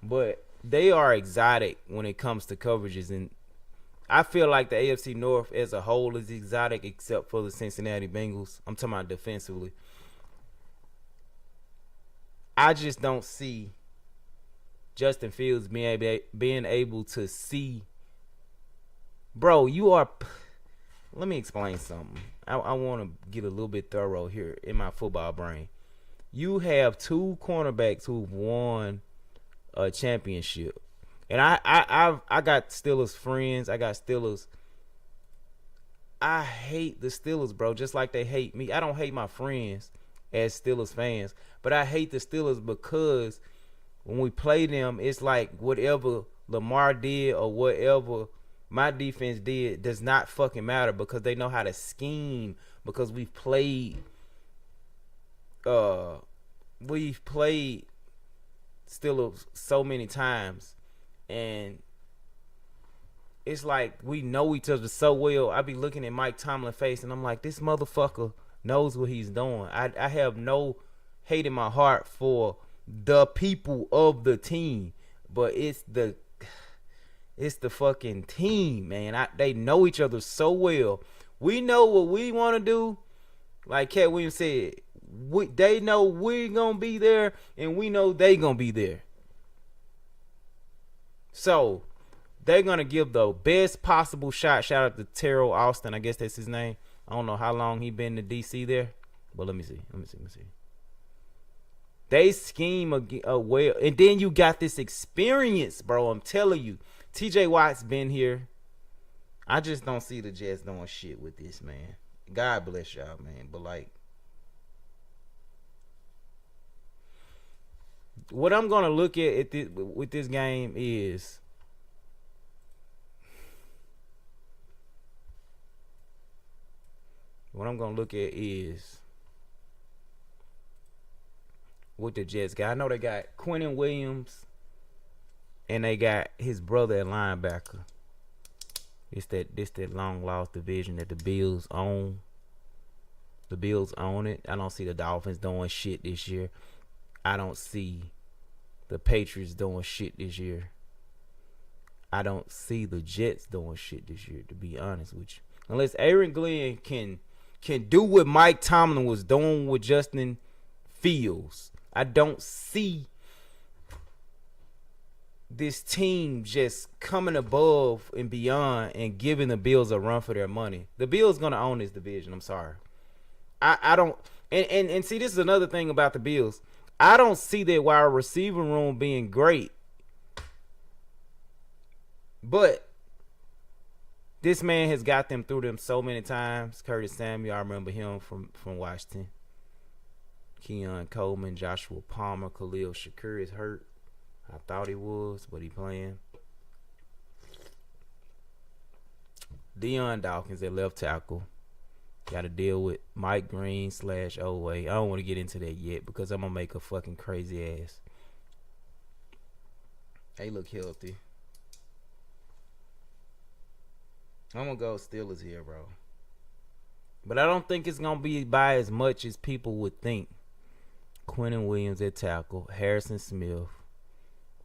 But they are exotic when it comes to coverages. And I feel like the AFC North as a whole is exotic except for the Cincinnati Bengals. I'm talking about defensively. I just don't see Justin Fields being able to see. Bro, you are... Let me explain something. I want to get a little bit thorough here in my football brain. You have two cornerbacks who've won a championship. And I got Steelers friends. I got Steelers. I hate the Steelers, bro, just like they hate me. I don't hate my friends as Steelers fans, but I hate the Steelers because when we play them, it's like whatever Lamar did or whatever my defense did does not fucking matter because they know how to scheme because we've played Steelers so many times and it's like we know each other so well. I be looking at Mike Tomlin's face and I'm like, this motherfucker knows what he's doing. I have no hate in my heart for the people of the team, but it's the fucking team, man. They know each other so well. We know what we want to do. Like Cat Williams said, they know we're going to be there, and we know they going to be there. So, they're going to give the best possible shot. Shout out to Terrell Austin. I guess that's his name. I don't know how long he been in D.C. there. But let me see. They scheme well. And then you got this experience, bro. I'm telling you. TJ Watt's been here. I just don't see the Jets doing shit with this, man. God bless y'all, man. But, like, what I'm going to look at with this game is what the Jets got. I know they got Quentin Williams and they got his brother at linebacker. This that long lost division that the Bills own. The Bills own it. I don't see the Dolphins doing shit this year. I don't see the Patriots doing shit this year. I don't see the Jets doing shit this year, to be honest with you. Unless Aaron Glenn can do what Mike Tomlin was doing with Justin Fields. I don't see this team just coming above and beyond and giving the Bills a run for their money. The Bills gonna own this division. I'm sorry. I don't and see, this is another thing about the Bills. I don't see their wide receiver room being great. But this man has got them through them so many times. Curtis Samuel, I remember him from Washington. Keon Coleman, Joshua Palmer, Khalil Shakir is hurt. I thought he was, but he playing. Deion Dawkins at left tackle. Got to deal with Mike Green / Owe. I don't want to get into that yet because I'm going to make a fucking crazy ass. They look healthy. I'm going to go Steelers here, bro. But I don't think it's going to be by as much as people would think. Quentin Williams at tackle. Harrison Smith.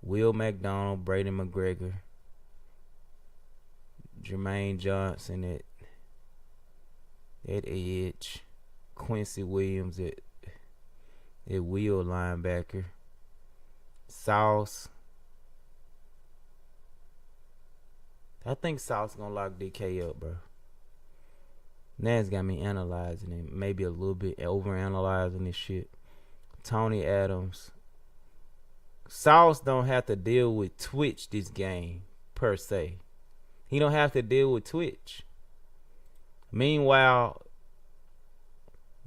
Will McDonald. Braden McGregor. Jermaine Johnson at edge. Quincy Williams at It will linebacker. Sauce. I think Sauce gonna lock DK up, bro. That's got me analyzing it. Maybe a little bit over-analyzing this shit. Tony Adams. Sauce don't have to deal with Twitch this game, per se. He don't have to deal with Twitch. Meanwhile,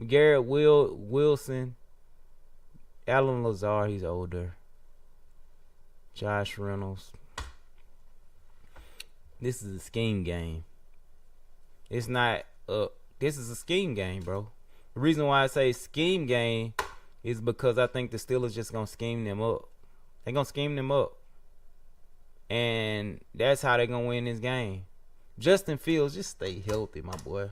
Garrett Wilson, Alan Lazard, he's older. Josh Reynolds. This is a scheme game. It's not this is a scheme game, bro. The reason why I say scheme game is because I think the Steelers just gonna scheme them up. They're gonna scheme them up. And that's how they're gonna win this game. Justin Fields, just stay healthy, my boy.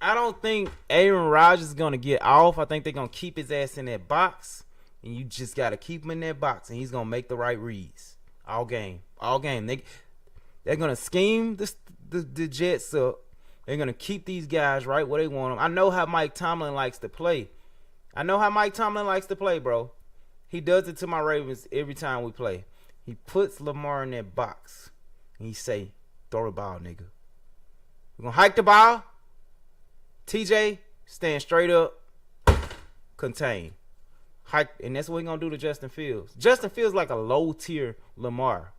I don't think Aaron Rodgers is gonna get off. I think they're gonna keep his ass in that box. And you just gotta keep him in that box, and he's gonna make the right reads. All game. They're gonna scheme the Jets up. They're gonna keep these guys right where they want them. I know how Mike Tomlin likes to play. Bro. He does it to my Ravens every time we play. He puts Lamar in that box. And he say, throw the ball, nigga. We're gonna hike the ball. TJ, stand straight up. Contain. Hike, and that's what we're gonna do to Justin Fields. Justin Fields like a low tier Lamar.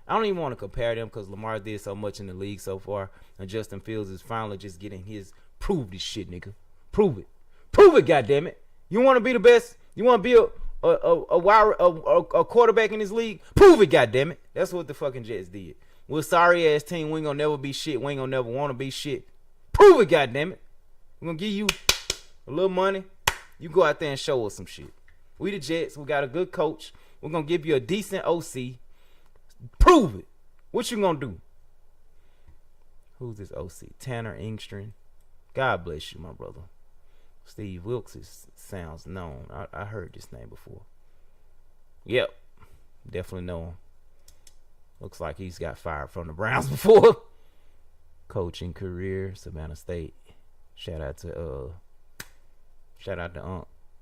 I don't even want to compare them because Lamar did so much in the league so far. And Justin Fields is finally just getting his prove this shit, nigga. Prove it. Prove it, goddammit. You want to be the best? You want to be a quarterback in this league? Prove it, goddammit. That's what the fucking Jets did. We're a sorry ass team. We ain't gonna never be shit. We ain't gonna never want to be shit. Prove it, goddammit. We're gonna give you a little money. You go out there and show us some shit. We the Jets. We got a good coach. We're gonna give you a decent OC. Prove it. What you gonna do? Who's this OC? Tanner Engstrand. God bless you, my brother. Steve Wilkes sounds known. I heard this name before. Yep. Definitely know him. Looks like he's got fired from the Browns before. Coaching career, Savannah State. Shout out to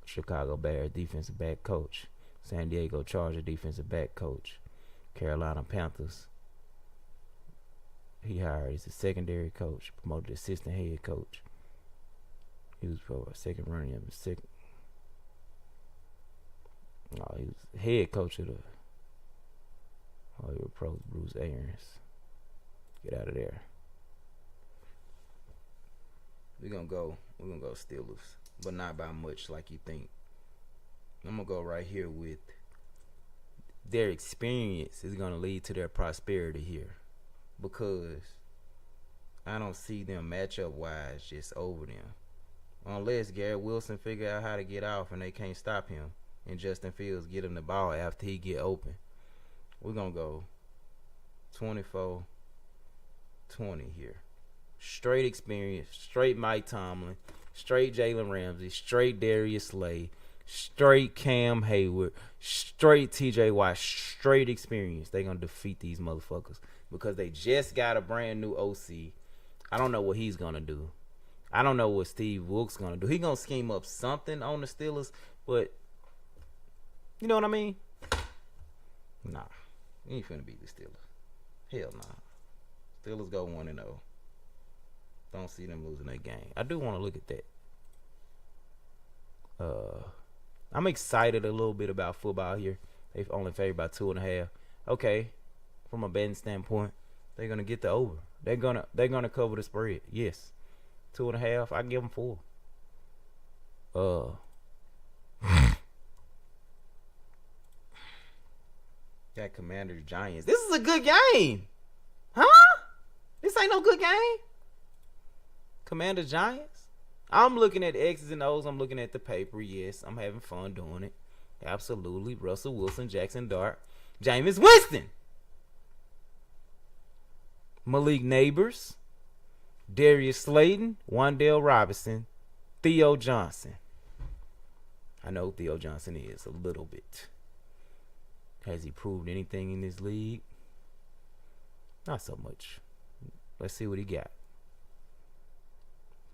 Chicago Bears defensive back coach. San Diego Charger defensive back coach. Carolina Panthers. He hired as a secondary coach, promoted assistant head coach. He was a second running up, second. No, he was head coach of the. Oh, he approached Bruce Arians. Get out of there. We're gonna go Steelers, but not by much like you think. I'm gonna go right here with their experience is gonna lead to their prosperity here, because I don't see them matchup wise just over them. Unless Garrett Wilson figure out how to get off and they can't stop him, and Justin Fields get him the ball after he get open. We're going to go 24-20 here. Straight experience, straight Mike Tomlin, straight Jalen Ramsey, straight Darius Slay, straight Cam Hayward, straight TJ Watt, straight experience. They're going to defeat these motherfuckers because they just got a brand new OC. I don't know what he's going to do. I don't know what Steve Wilkes gonna do. He gonna scheme up something on the Steelers, but you know what I mean? Nah, he ain't finna beat the Steelers. Hell nah. Steelers go 1-0. Don't see them losing that game. I do want to look at that. I'm excited a little bit about football here. They've only favored by 2.5. Okay, from a betting standpoint, they're gonna get the over. They're gonna cover the spread. Yes. 2.5, I give them 4. Got Commanders Giants. This is a good game. Huh? This ain't no good game. Commanders Giants. I'm looking at the X's and O's. I'm looking at the paper. Yes, I'm having fun doing it. Absolutely. Russell Wilson, Jackson Dart, Jameis Winston, Malik Neighbors, Darius Slayton, Wan'Dale Robinson, Theo Johnson. I know who Theo Johnson is a little bit. Has he proved anything in this league? Not so much. Let's see what he got.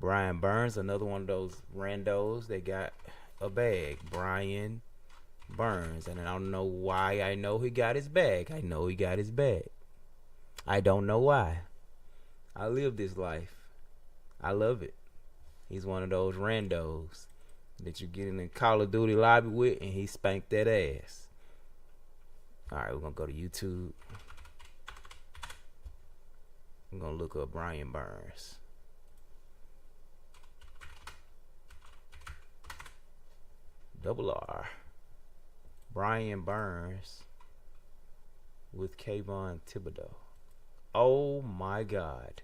Brian Burns, another one of those randos they got a bag. Brian Burns. And I don't know why I know he got his bag. I know he got his bag. I don't know why. I live this life. I love it. He's one of those randos that you get in the Call of Duty lobby with, and he spanked that ass. Alright, we're going to go to YouTube. I'm going to look up Brian Burns. Double R. Brian Burns with Kayvon Thibodeau. Oh my God.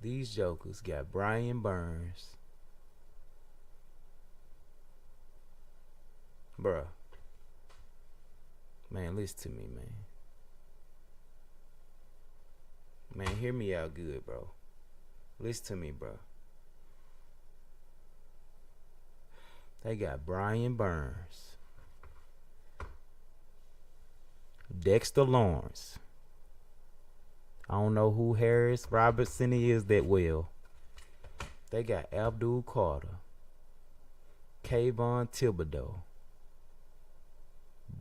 These jokers got Brian Burns. Bruh. Man, listen to me, man. Man, hear me out good, bro. Listen to me, bro. They got Brian Burns, Dexter Lawrence. I don't know who Harris Robertson is that well. They got Abdul Carter, Kayvon Thibodeau,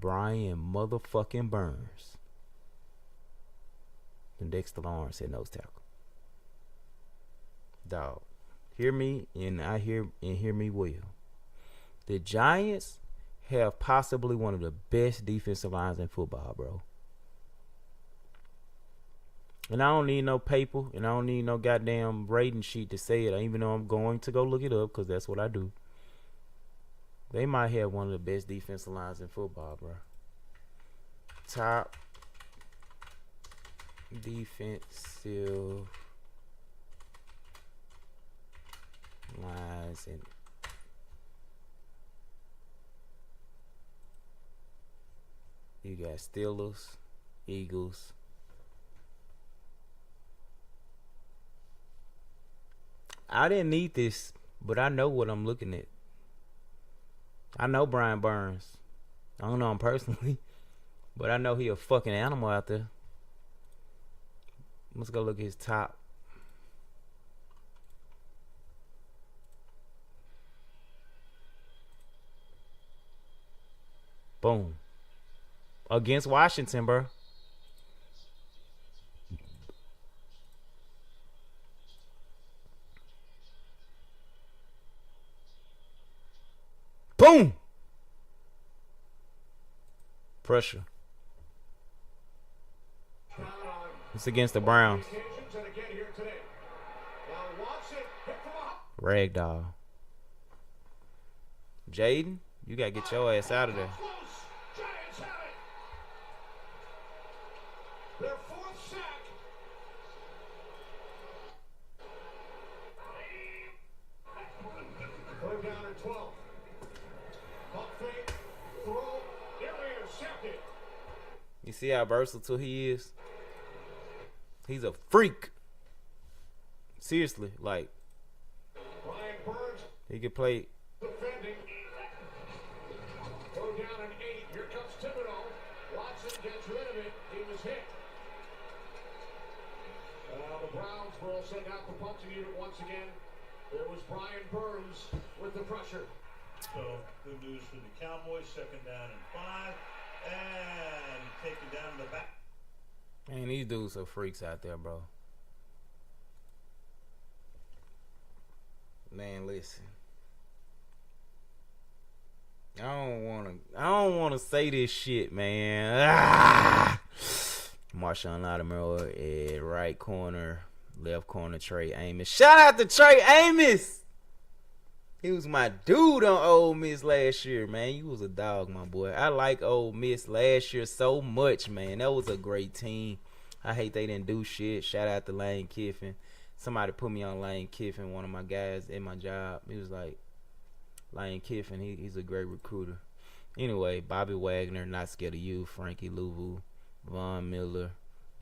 Brian motherfucking Burns, and Dexter Lawrence at nose tackle. Dog, hear me and hear me well. The Giants have possibly one of the best defensive lines in football, bro. And I don't need no paper, and I don't need no goddamn rating sheet to say it, even though I'm going to go look it up, because that's what I do. They might have one of the best defensive lines in football, bro. Top defensive lines in you got Steelers, Eagles. I didn't need this, but I know what I'm looking at. I know Brian Burns. I don't know him personally, but I know he a fucking animal out there. Let's go look at his top. Boom. Against Washington, bro. Boom. Pressure. It's against the Browns. Ragdoll. Jaden, you gotta get your ass out of there.
Their fourth sack. Third down and 12. Pump fake, throw, intercepted.
You see how versatile he is? He's a freak. Seriously, like
Brian Burns
he could play.
defending. Third down and 8. Here comes Thibodeau. Watson gets rid of it. He was hit. The Browns will send out the punting unit once again. There was Brian Burns with the pressure.
So, good news for the Cowboys. Second down and 5. And taken down the back.
Man, these dudes are freaks out there, bro. Man, listen. I don't wanna say this shit, man. Marshawn Lattimore at right corner, left corner Trey Amos. Shout out to Trey Amos. He was my dude on Ole Miss last year, man. You was a dog, my boy. I like Ole Miss last year so much, man. That was a great team. I hate they didn't do shit. Shout out to Lane Kiffin. Somebody put me on Lane Kiffin, one of my guys at my job. He was like, Lane Kiffin, he's a great recruiter. Anyway, Bobby Wagner, Not Scared of You, Frankie Louvu, Von Miller,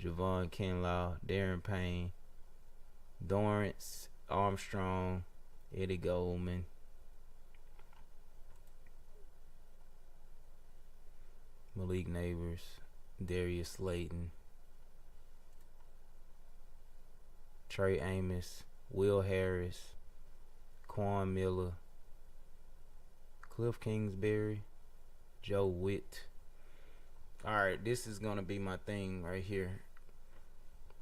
Javon Kinlaw, Darren Payne, Dorrance Armstrong, Eddie Goldman, Malik Neighbors, Darius Slayton, Trey Amos, Will Harris, Quan Miller, Cliff Kingsbury, Joe Witt. Alright, this is gonna be my thing right here.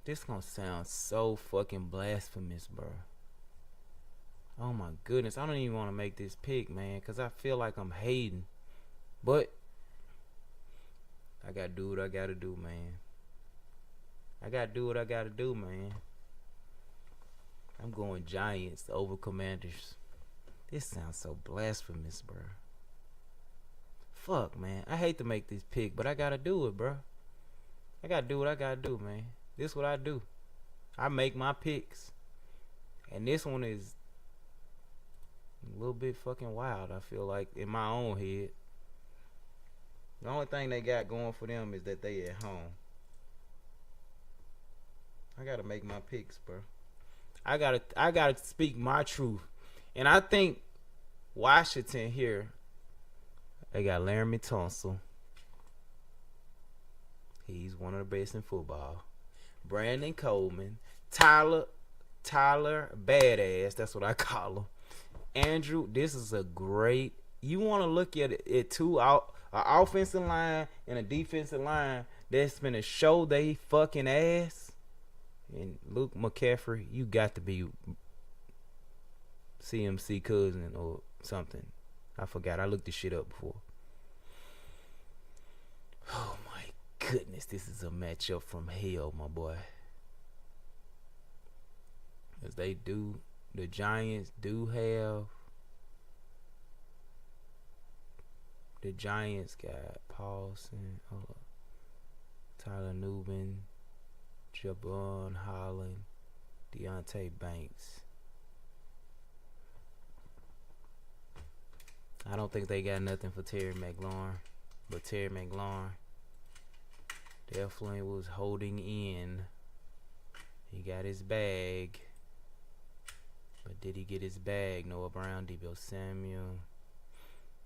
This gonna sound so fucking blasphemous, bro. Oh my goodness, I don't even want to make this pick, man, because I feel like I'm hating. But I gotta do what I gotta do, man. I gotta do what I gotta do, man. I'm going Giants over Commanders. This sounds so blasphemous, bro. Fuck, man. I hate to make this pick, but I gotta do it, bro. I gotta do what I gotta do, man. This is what I do. I make my picks. And this one is a little bit fucking wild, I feel like, in my own head. The only thing they got going for them is that they at home. I gotta make my picks, bro. I gotta speak my truth. And I think Washington here, they got Laramie Tunsil. He's one of the best in football. Brandon Coleman, Tyler Badass, that's what I call him. Andrew, this is a great. You want to look at it too, an offensive line and a defensive line that's been a show they fucking ass. And Luke McCaffrey, you got to be CMC cousin or something. I forgot. I looked this shit up before. Oh my goodness, this is a matchup from hell, my boy. As the Giants do have. The Giants got Paulson, Tyler Nubin, Jabon Holland, Deontay Banks. I don't think they got nothing for Terry McLaurin, but Terry McLaurin definitely was holding in. He got his bag, but did he get his bag? Noah Brown, Deebo Samuel.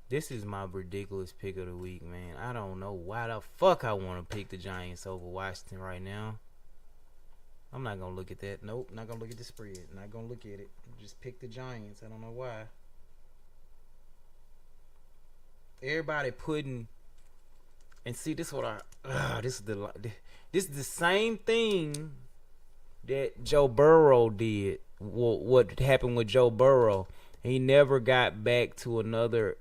This is my ridiculous pick of the week, man. I don't know why the fuck I want to pick the Giants over Washington right now. I'm not going to look at that. Nope, not going to look at the spread. Not going to look at it. Just pick the Giants. I don't know why. Everybody putting, and see, this is what this is the same thing that Joe Burrow did. What happened with Joe Burrow? He never got back to another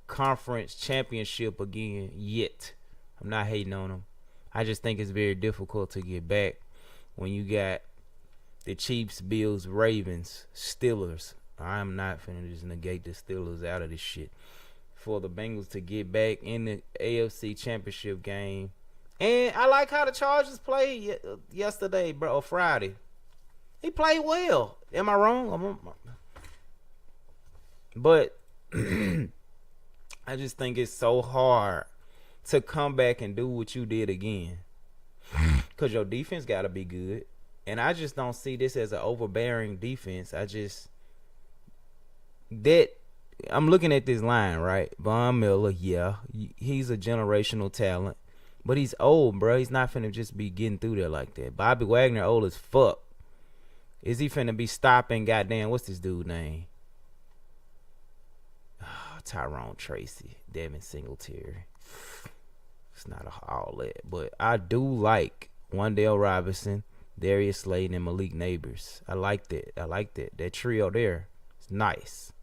conference championship again yet. I'm not hating on him. I just think it's very difficult to get back when you got the Chiefs, Bills, Ravens, Steelers. I'm not finna just negate the Steelers out of this shit. For the Bengals to get back in the AFC championship game. And I like how the Chargers played yesterday, bro, or Friday. He played well. Am I wrong? But I just think it's so hard to come back and do what you did again. Because your defense got to be good. And I just don't see this as an overbearing defense. I'm looking at this line, right? Von Miller, yeah, he's a generational talent. But he's old, bro. He's not finna just be getting through there like that. Bobby Wagner, old as fuck. Is he finna be stopping, goddamn, what's this dude's name? Tyrone Tracy, Devin Singletary. It's not all that. But I do like Wan'Dale Robinson, Darius Slayton, and Malik Neighbors. I like that. That trio there is nice.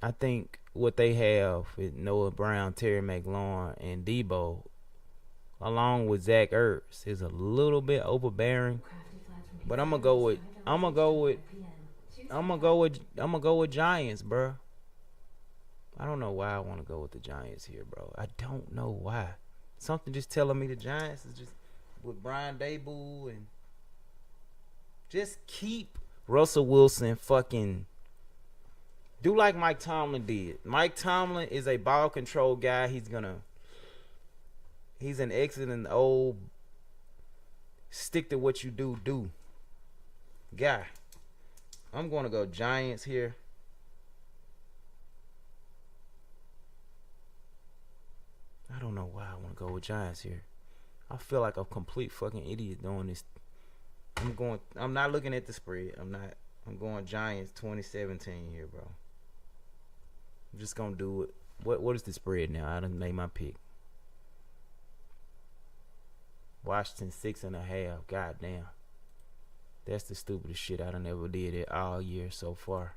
I think what they have with Noah Brown, Terry McLaurin, and Deebo, along with Zach Ertz, is a little bit overbearing. But I'm gonna go with Giants, bro. I don't know why I want to go with the Giants here, bro. I don't know why. Something just telling me the Giants is just with Brian Daboll and just keep Russell Wilson fucking do like Mike Tomlin did. Mike Tomlin is a ball control guy. He's an excellent old stick to what you do guy. I'm going to go Giants here. I don't know why I want to go with Giants here. I feel like a complete fucking idiot doing this. I'm not looking at the spread. I'm not. I'm going Giants 2017 here, bro. I'm just gonna do it. What is the spread now? I done made my pick. Washington 6.5. God damn. That's the stupidest shit I done ever did it all year so far.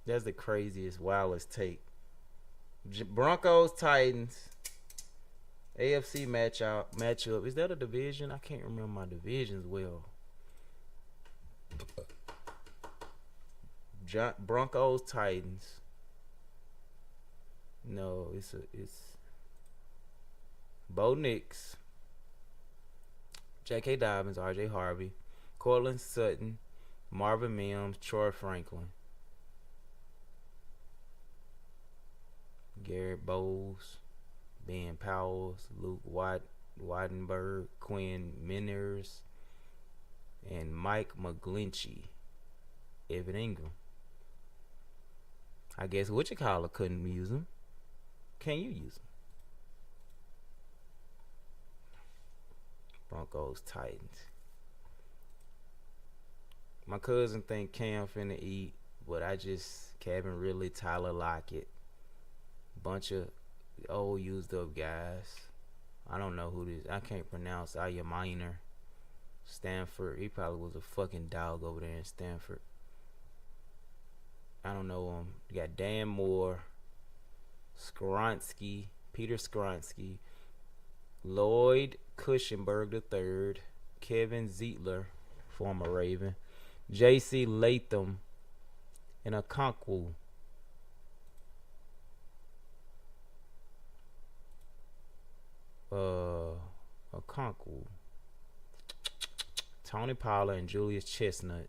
That's the craziest, wildest take. Broncos Titans. AFC matchup. Is that a division? I can't remember my divisions well. Broncos Titans. No, it's Bo Nix, J.K. Dobbins, R.J. Harvey, Cortland Sutton, Marvin Mims, Troy Franklin, Garrett Bowles, Ben Powers, Luke Weidenberg, Quinn Menners, and Mike McGlinchey, Evan Ingram. I guess Wichita couldn't use him. Can you use him? Broncos Titans. My cousin think Cam finna eat, but Kevin Ridley, Tyler Lockett, bunch of old used up guys. I don't know who this. I can't pronounce Aya Minor. Stanford. He probably was a fucking dog over there in Stanford. I don't know him. You got Dan Moore, Peter Skronsky, Lloyd Cushenberg III, Kevin Zeitler, former Raven, J.C. Latham, and Okonkwo. Okonkwo. Tony Pollard and Julius Chestnut.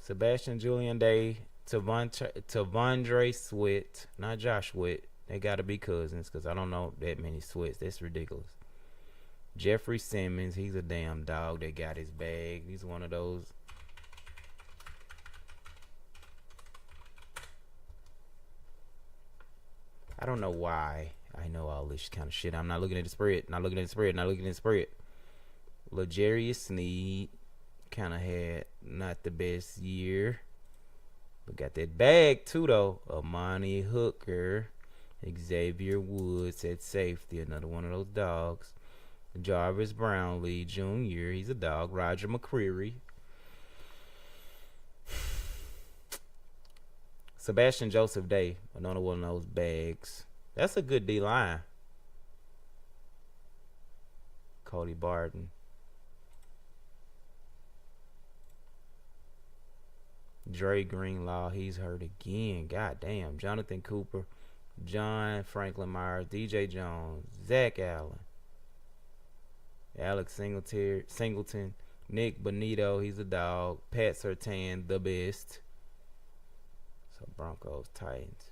Sebastian Julian Day, Tavondre Sweat, not Josh Sweat. They gotta be cousins because I don't know that many Sweats. That's ridiculous. Jeffrey Simmons, he's a damn dog that got his bag. He's one of those. I don't know why I know all this kind of shit. I'm not looking at the spread. L'Jarius Sneed kind of had not the best year, but got that bag too though. Amani Hooker, Xavier Woods at safety, another one of those dogs. Jarvis Brownlee Jr., he's a dog. Roger McCreary. Sebastian Joseph Day, another one of those bags. That's a good D-line. Cody Barton. Dre Greenlaw, he's hurt again. God damn. Jonathan Cooper, John Franklin Myers, DJ Jones, Zach Allen, Alex Singleton, Nick Bonito, he's a dog. Pat Surtain, the best. So Broncos, Titans.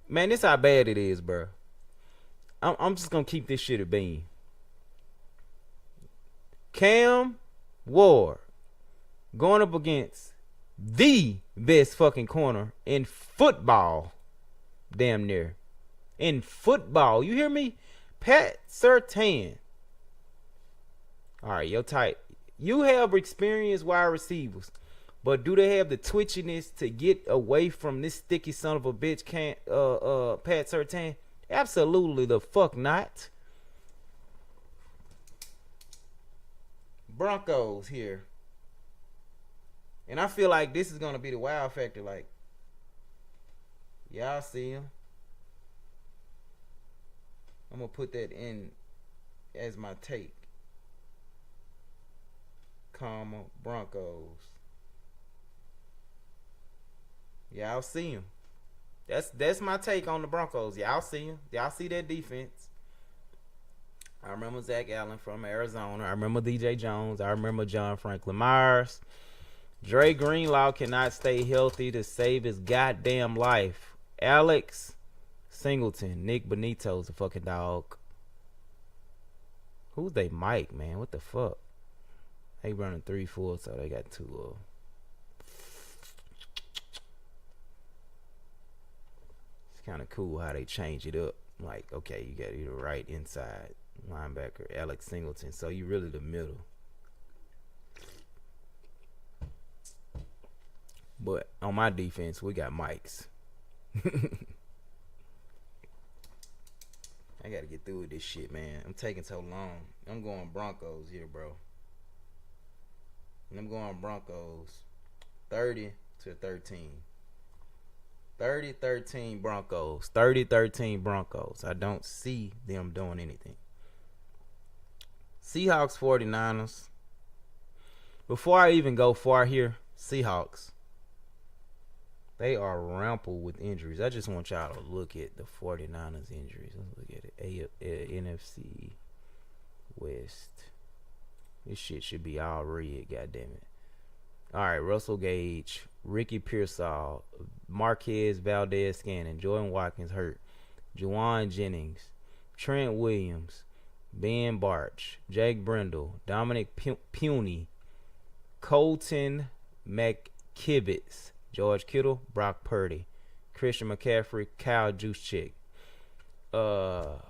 Man, this how bad it is, bro. I'm just gonna keep this shit a bean. Cam Ward going up against the best fucking corner in football. Damn near. In football. You hear me? Pat Surtain. Alright, yo tight. You have experienced wide receivers, but do they have the twitchiness to get away from this sticky son of a bitch Pat Surtain? Absolutely the fuck not. Broncos here. And I feel like this is going to be the wow factor. Like, y'all see him. I'm going to put that in as my take. Broncos. Y'all see him. That's my take on the Broncos. Y'all see him. Y'all see that defense. I remember Zach Allen from Arizona. I remember DJ Jones. I remember John Franklin Myers. Dre Greenlaw cannot stay healthy to save his goddamn life. Alex Singleton. Nick Bonito's a fucking dog. Who's they Mike, man? What the fuck? They running 3-4, so they got two. It's kind of cool how they change it up. Like, okay, you got your right inside. linebacker, Alex Singleton. So you really the middle. But on my defense, we got Mikes. I gotta get through with this shit, man. I'm taking so long. I'm going Broncos here, bro. I'm going Broncos 30-13. 30-13 Broncos. 30-13 Broncos. I don't see them doing anything. Seahawks 49ers. Before I even go far here, Seahawks. They are rampant with injuries. I just want y'all to look at the 49ers injuries. Let's look at it. NFC West. This shit should be all red, goddammit. All right, Russell Gage, Ricky Pearsall, Marquez Valdez-Scantling, Jordan Watkins hurt, Juwan Jennings, Trent Williams, Ben Barch, Jake Brendel, Dominic Puny, Colton McKivitz, George Kittle, Brock Purdy, Christian McCaffrey, Kyle Juszczyk. All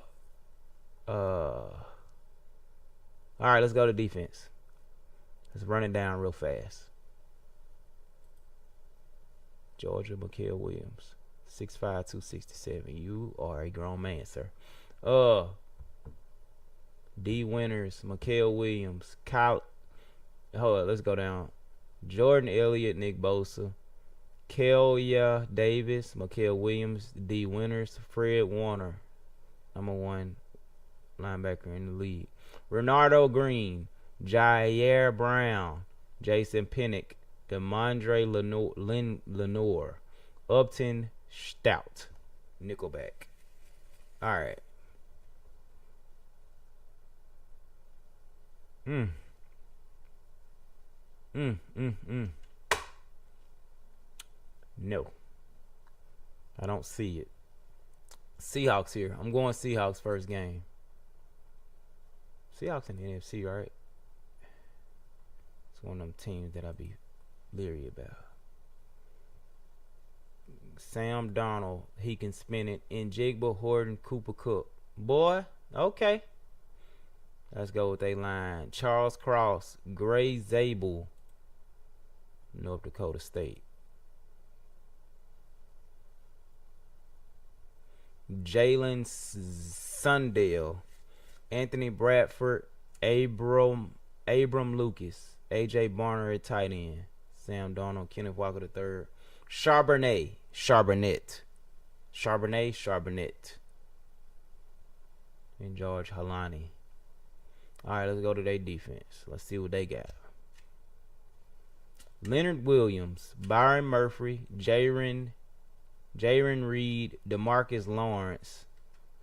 right, let's go to defense. Let's run it down real fast. Georgia, Mikael Williams, 6'5", 267. You are a grown man, sir. D. Winters, Mikael Williams, Kyle. Hold on, let's go down. Jordan Elliott, Nick Bosa, Kelia Davis, Mikael Williams, D. Winters, Fred Warner, number 1 linebacker in the league. Renardo Green, Jair Brown, Jason Pinnock, Demondre Lenore, Upton Stout, Nickelback. All right. No. I don't see it. Seahawks here. I'm going Seahawks first game. Seahawks in the NFC, right? It's one of them teams that I be leery about. Sam Darnold, he can spin it. Njigba, Horton, Cooper Kupp. Boy, okay. Let's go with a line. Charles Cross, Gray Zabel, North Dakota State. Jalen Sundell, Anthony Bradford, Abram Lucas, AJ Barner at tight end, Sam Darnold, Kenneth Walker III, Charbonnet, and George Halani. All right, let's go to their defense. Let's see what they got. Leonard Williams, Byron Murphy, Jaren Reed, DeMarcus Lawrence.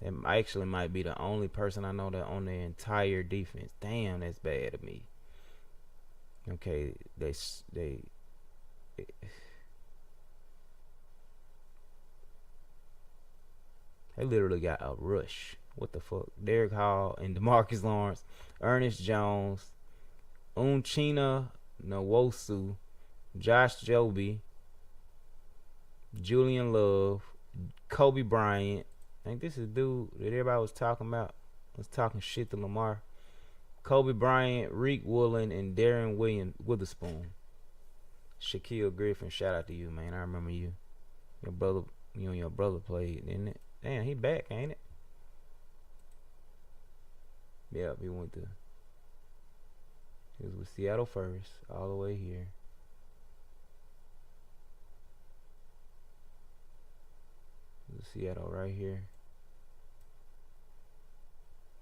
That actually might be the only person I know that on their entire defense. Damn, that's bad of me. Okay, they literally got a rush. What the fuck? Derek Hall and DeMarcus Lawrence, Ernest Jones, Uchenna Nwosu, Josh Joby, Julian Love, Kobe Bryant. I think this is dude that everybody was talking about. Was talking shit to Lamar. Kobe Bryant, Reek Woolen, and Darren Witherspoon. Shaquille Griffin, shout out to you, man. I remember you. You and your brother played, didn't it? Damn, he back, ain't it? Yeah, he was with Seattle first, all the way here. Seattle right here.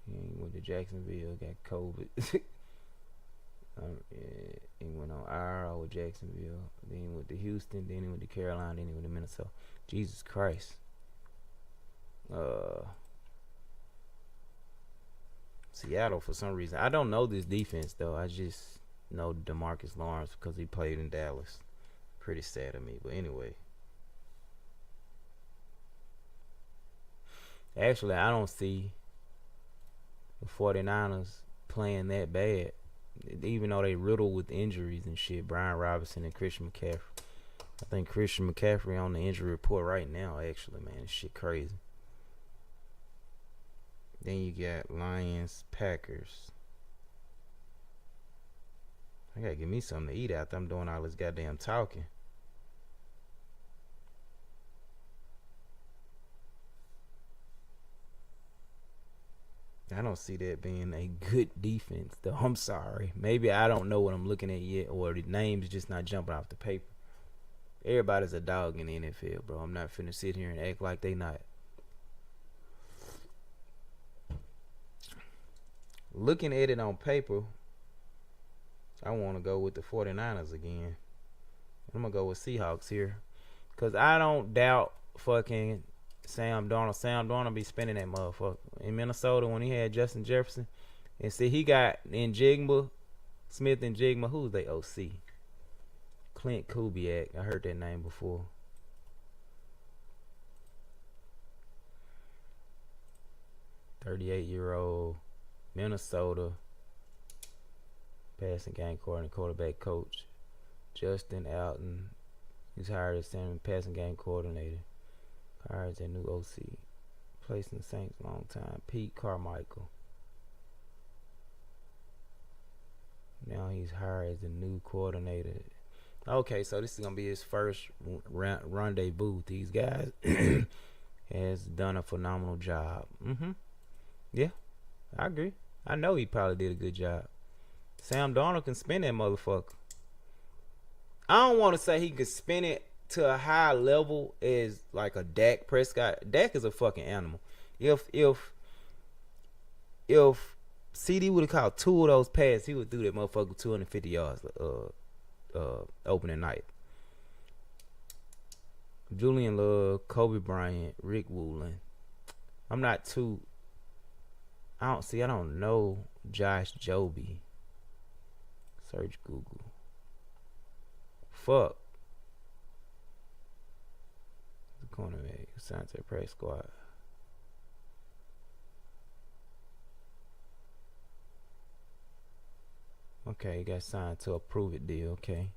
He went to Jacksonville, got COVID. He went on IR with Jacksonville. Then he went to Houston. Then he went to Carolina. Then he went to Minnesota. Jesus Christ. Seattle for some reason. I don't know this defense though. I just know DeMarcus Lawrence because he played in Dallas. Pretty sad of me, but anyway. Actually, I don't see the 49ers playing that bad. Even though they riddled with injuries and shit. Brian Robinson and Christian McCaffrey. I think Christian McCaffrey on the injury report right now, actually, man. This shit crazy. Then you got Lions, Packers. I gotta give me something to eat after I'm doing all this goddamn talking. I don't see that being a good defense, though. I'm sorry. Maybe I don't know what I'm looking at yet, or the name's just not jumping off the paper. Everybody's a dog in the NFL, bro. I'm not finna sit here and act like they not. Looking at it on paper, I want to go with the 49ers again. I'm going to go with Seahawks here. Because I don't doubt fucking Sam Darnold. Sam Darnold be spinning that motherfucker. In Minnesota, when he had Justin Jefferson. And see, he got Njigba, Smith and Jigma. Who's they OC? Clint Kubiak. I heard that name before. "38-year-old Minnesota passing game coordinator, quarterback coach Justin Alton. He's hired as passing game coordinator. Hired as a new OC. Placed in the Saints a long time. Pete Carmichael. Now he's hired as the new coordinator. Okay, so this is gonna be his first rendezvous with these guys. Has done a phenomenal job. Yeah, I agree. I know he probably did a good job. Sam Darnold can spin that motherfucker. I don't want to say he could spin it to a high level as like a Dak Prescott. Dak is a fucking animal. If CD would have caught 2 of those passes, he would do that motherfucker 250 yards opening night. Julian Love, Kobe Bryant, Rick Woolen. I don't know Josh Joby. Search Google. Fuck. The cornerback signed to the press squad. Okay, he got signed to a prove it deal. Okay,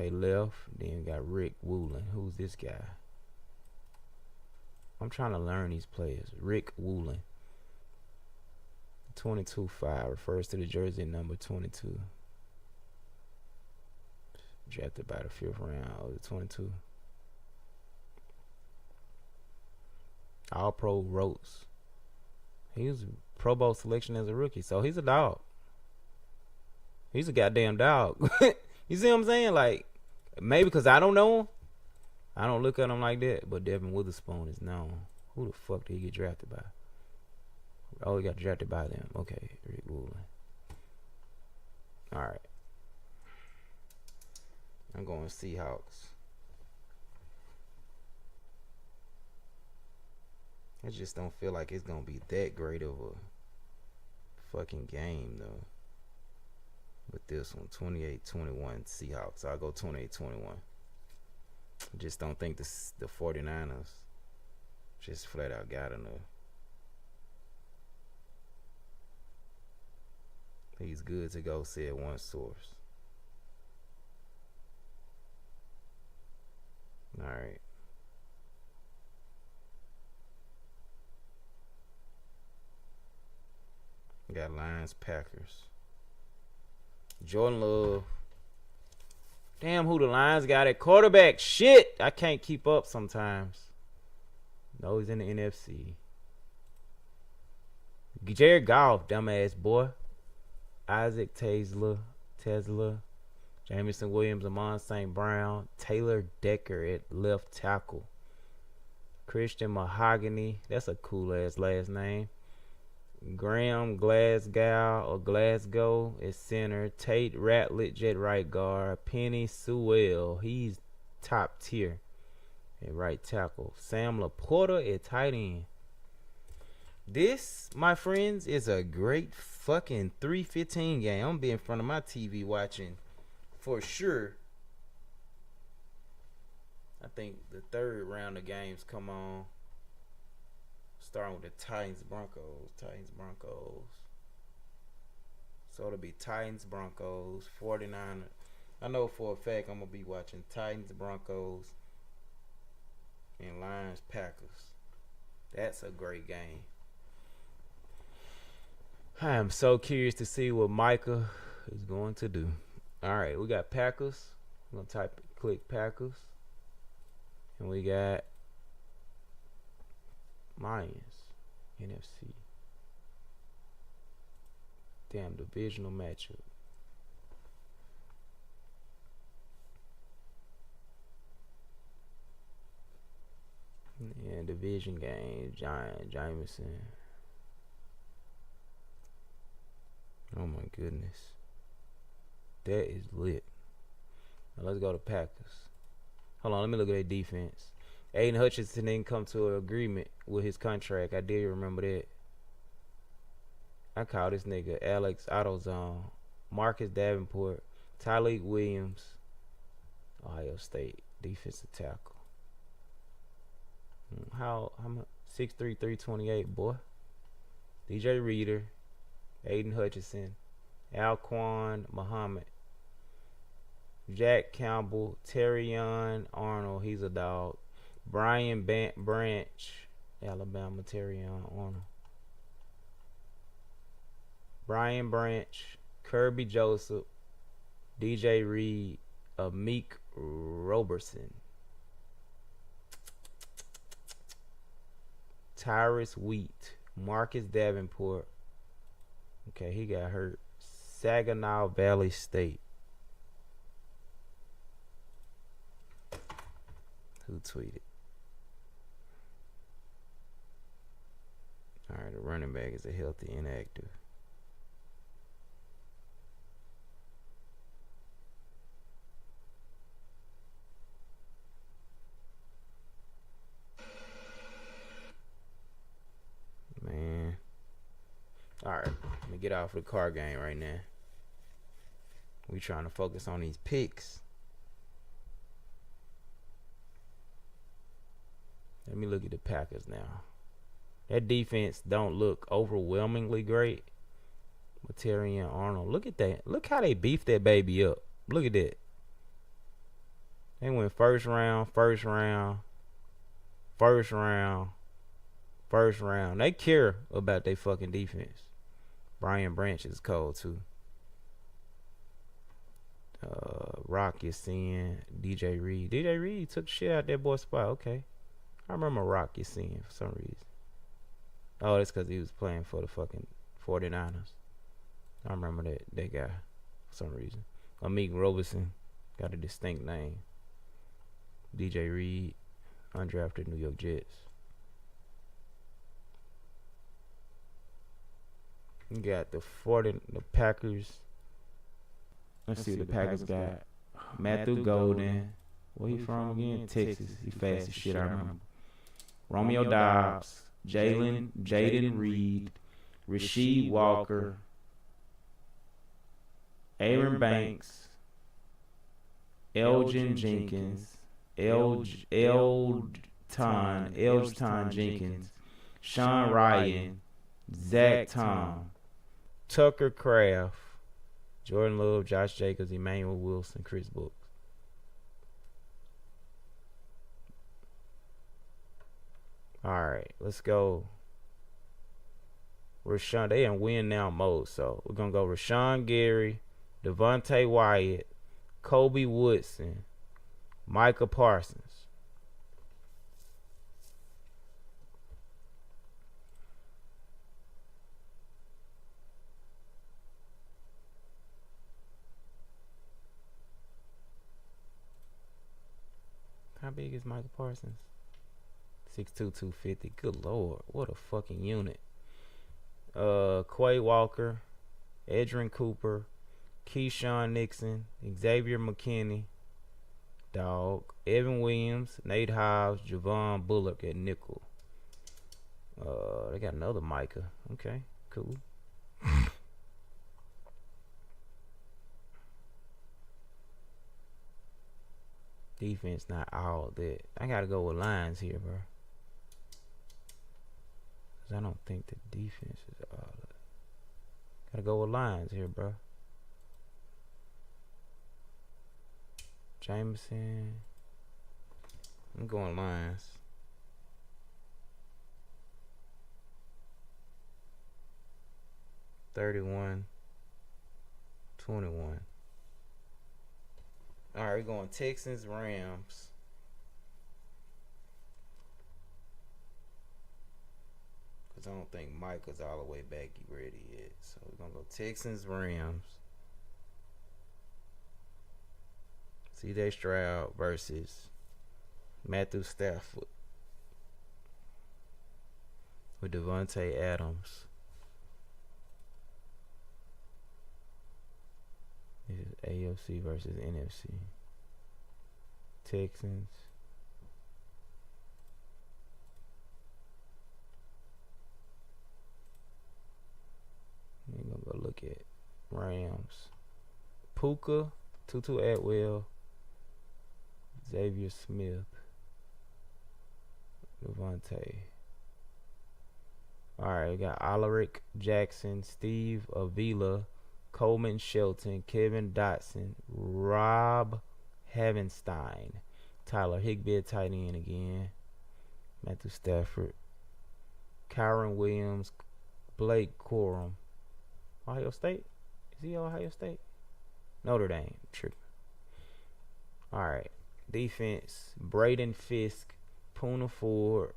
left. Then we got Rick Woolen. Who's this guy? I'm trying to learn these players. Rick Woolen. 22-5 refers to the jersey number 22. Drafted by the 5th round of the 22. All Pro Rotes. He was a Pro Bowl selection as a rookie, so he's a dog. He's a goddamn dog. You see what I'm saying? Like, maybe because I don't know him, I don't look at him like that. But Devin Witherspoon is known. Who the fuck did he get drafted by? Oh, he got drafted by them. Okay, Rick Woolen. All right. I'm going Seahawks. I just don't feel like it's going to be that great of a fucking game, though. With this one, 28-21 Seahawks. I'll go 28-21. I just don't think the 49ers just flat out got enough. He's good to go, said one source. All right. Got Lions, Packers. Jordan Love. Damn, who the Lions got at quarterback? Shit, I can't keep up sometimes. No, he's in the NFC. Jared Goff, dumbass boy. Isaac Tesla, Jameson Williams, Amon St. Brown, Taylor Decker at left tackle, Christian Mahogany, that's a cool ass last name. Graham Glasgow is center. Tate Ratledge at right guard. Penny Sewell, he's top tier at right tackle. Sam Laporta at tight end. This, my friends, is a great fucking 3:15 game. I'm gonna be in front of my TV watching for sure. I think the third round of games come on. Starting with the Titans Broncos. So it'll be Titans Broncos, 49ers. I know for a fact I'm gonna be watching Titans Broncos and Lions Packers. That's a great game. I am so curious to see what Micah is going to do. All right, we got Packers. I'm gonna click Packers, and we got Lions, NFC. Damn, divisional matchup. Yeah, division game. Jameson. Oh my goodness. That is lit. Now let's go to Packers. Hold on, let me look at their defense. Aiden Hutchinson didn't come to an agreement with his contract. I did remember that. I call this nigga Alex AutoZone. Marcus Davenport. Tyleik Williams. Ohio State. Defensive tackle. How much? 6'3", 328, boy. DJ Reader. Aiden Hutchinson. Alquan Muhammad. Jack Campbell. Terrion Arnold. He's a dog. Brian Branch. Alabama. Terrion Arnold. Brian Branch. Kirby Joseph. DJ Reed. Meek Roberson. Tyrus Wheat. Marcus Davenport. Okay, he got hurt. Saginaw Valley State. Who tweeted? Alright, the running back is a healthy inactive. Man. Alright, let me get off the car game right now. We trying to focus on these picks. Let me look at the Packers now. That defense don't look overwhelmingly great. Terrion Arnold. Look at that. Look how they beefed that baby up. Look at that. They went first round. They care about their fucking defense. Brian Branch is cold too. Rock is seeing DJ Reed. DJ Reed took shit out that boy's spot. Okay. I remember Rock is seeing for some reason. Oh, that's because he was playing for the fucking 49ers. I remember that guy for some reason. Meek Roberson got a distinct name. DJ Reed, undrafted New York Jets. You got the Packers. Let's see what the Packers got. Matthew Golden. Where he from again? Texas. He fast as shit, I remember. Romeo Dobbs. Jaden Reed. Rasheed Walker. Aaron Banks. Elgin Jenkins. Elgton Jenkins. Sean Ryan. Zach Tom. Tucker Kraft. Jordan Love, Josh Jacobs, Emmanuel Wilson, Chris Brooks. Alright, let's go. Rashawn, they in win now mode, so we're gonna go Rashawn Gary, Devontae Wyatt, Kobe Woodson, Micah Parsons. How big is Micah Parsons? 6'2", 250. Good lord, what a fucking unit. Quay Walker, Edrin Cooper, Keyshawn Nixon, Xavier McKinney, dog, Evan Williams, Nate Hobbs, Javon Bullock at nickel. They got another Micah. Okay, cool. Defense not all that. I gotta go with Lions here, bro. Cause I don't think the defense is all that. Gotta go with Lions here, bro. Jameson. I'm going Lions. 31-21. All right, we're going Texans, Rams. Because I don't think Michael's all the way back ready yet. So we're going to go Texans, Rams. C.J. Stroud versus Matthew Stafford with Devontae Adams. This is AFC versus NFC. Texans. We're going to go look at Rams. Puka, Tutu Atwell, Xavier Smith, Devontae. Alright, we got Alaric Jackson, Steve Avila, Coleman Shelton, Kevin Dotson, Rob Havenstein, Tyler Higbee at tight end again, Matthew Stafford, Kyron Williams, Blake Corum. Ohio State? Is he Ohio State? Notre Dame. Tripping. Alright. Defense, Braden Fisk, Poona Ford,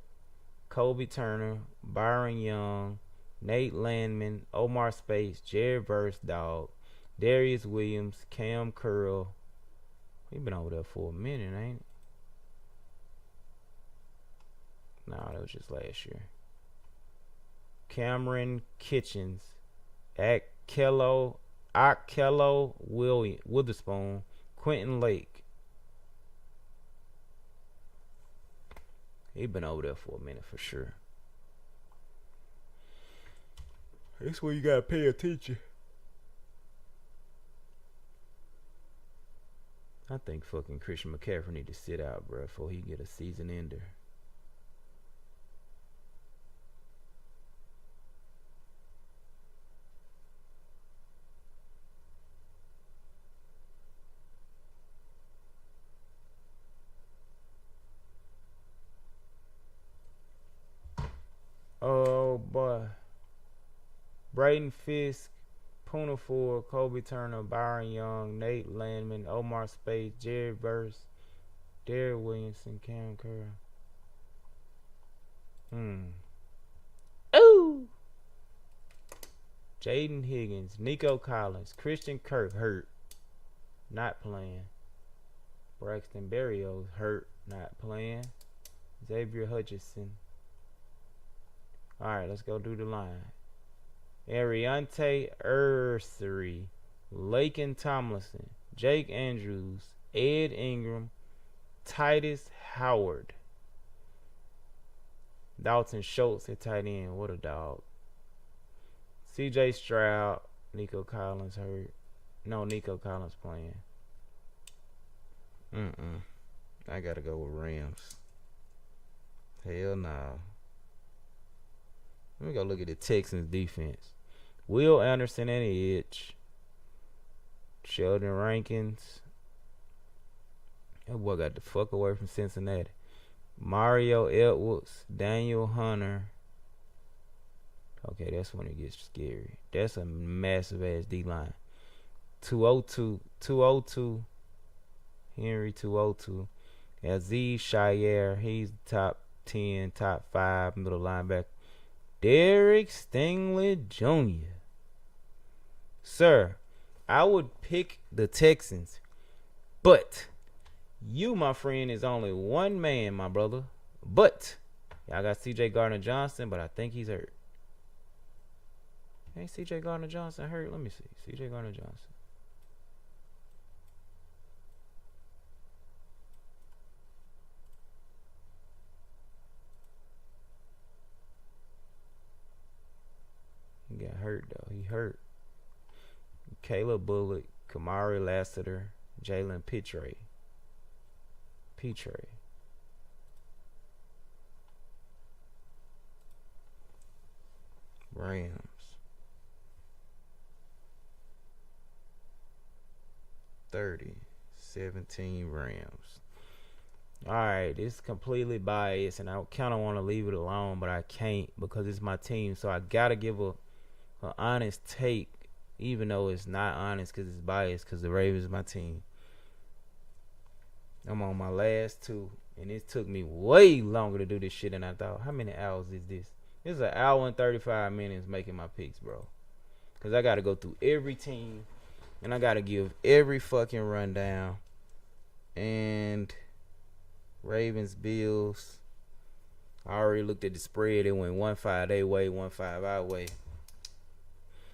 Kobe Turner, Byron Young, Nate Landman, Omar Speights, Jared Verse, Dog, Darius Williams, Cam Curl. He been over there for a minute, ain't it? No, that was just last year. Cameron Kitchens, Akello Witherspoon, Quentin Lake. He been over there for a minute for sure. That's where you gotta pay attention. I think fucking Christian McCaffrey need to sit out, bro, before he get a season ender. Oh boy. Braden Fisk, Poona Ford, Kobe Turner, Byron Young, Nate Landman, Omar Speights, Jared Verse, Derek Williamson, Cam Curl. Ooh. Jaden Higgins, Nico Collins, Christian Kirk hurt, not playing. Braxton Berrios hurt, not playing. Xavier Hutchinson. Alright, let's go do the line. Ariante Ursery, Laken Tomlinson, Jake Andrews, Ed Ingram, Titus Howard, Dalton Schultz at tight end. What a dog. C.J. Stroud, Nico Collins hurt. No, Nico Collins playing. I gotta go with Rams. Hell no. Let me go look at the Texans defense. Will Anderson and Edge. Sheldon Rankins. That boy got the fuck away from Cincinnati. Mario Edwards. Daniel Hunter. Okay, that's when it gets scary. That's a massive ass D-line. 202. Henry 202. Aziz Shire. He's top 10, top 5 middle linebacker. Derek Stingley Jr. Sir, I would pick the Texans, but you, my friend, is only one man, my brother. But I got C.J. Gardner-Johnson, but I think he's hurt. Ain't C.J. Gardner-Johnson hurt? Let me see. C.J. Gardner-Johnson. He got hurt, though. He hurt. Caleb Bullock, Kamari Lassiter, Jalen Pitre. Rams. $30-17 Rams. Alright, this is completely biased, and I kind of want to leave it alone, but I can't because it's my team, so I gotta give a an honest take, even though it's not honest because it's biased because the Ravens is my team. I'm on my last 2, and it took me way longer to do this shit than I thought. How many hours is this? This is an hour and 35 minutes making my picks, bro. Because I got to go through every team, and I got to give every fucking rundown. And Ravens, Bills. I already looked at the spread. It went 1-5 they way, 1-5 our way.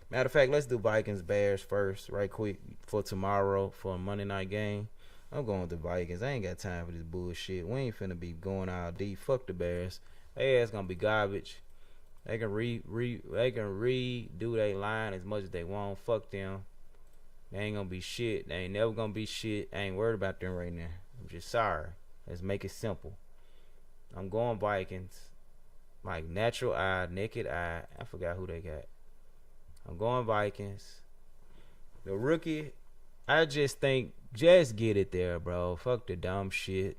Matter of fact, let's do Vikings, Bears first, right quick, for tomorrow for a Monday night game. I'm going with the Vikings. I ain't got time for this bullshit. We ain't finna be going all deep. Fuck the Bears. They ass gonna be garbage. They can redo their line as much as they want. Fuck them. They ain't gonna be shit. They ain't never gonna be shit. I ain't worried about them right now. I'm just sorry. Let's make it simple. I'm going Vikings. Like natural eye, naked eye. I forgot who they got. I'm going Vikings. The rookie, I just think, just get it there, bro. Fuck the dumb shit.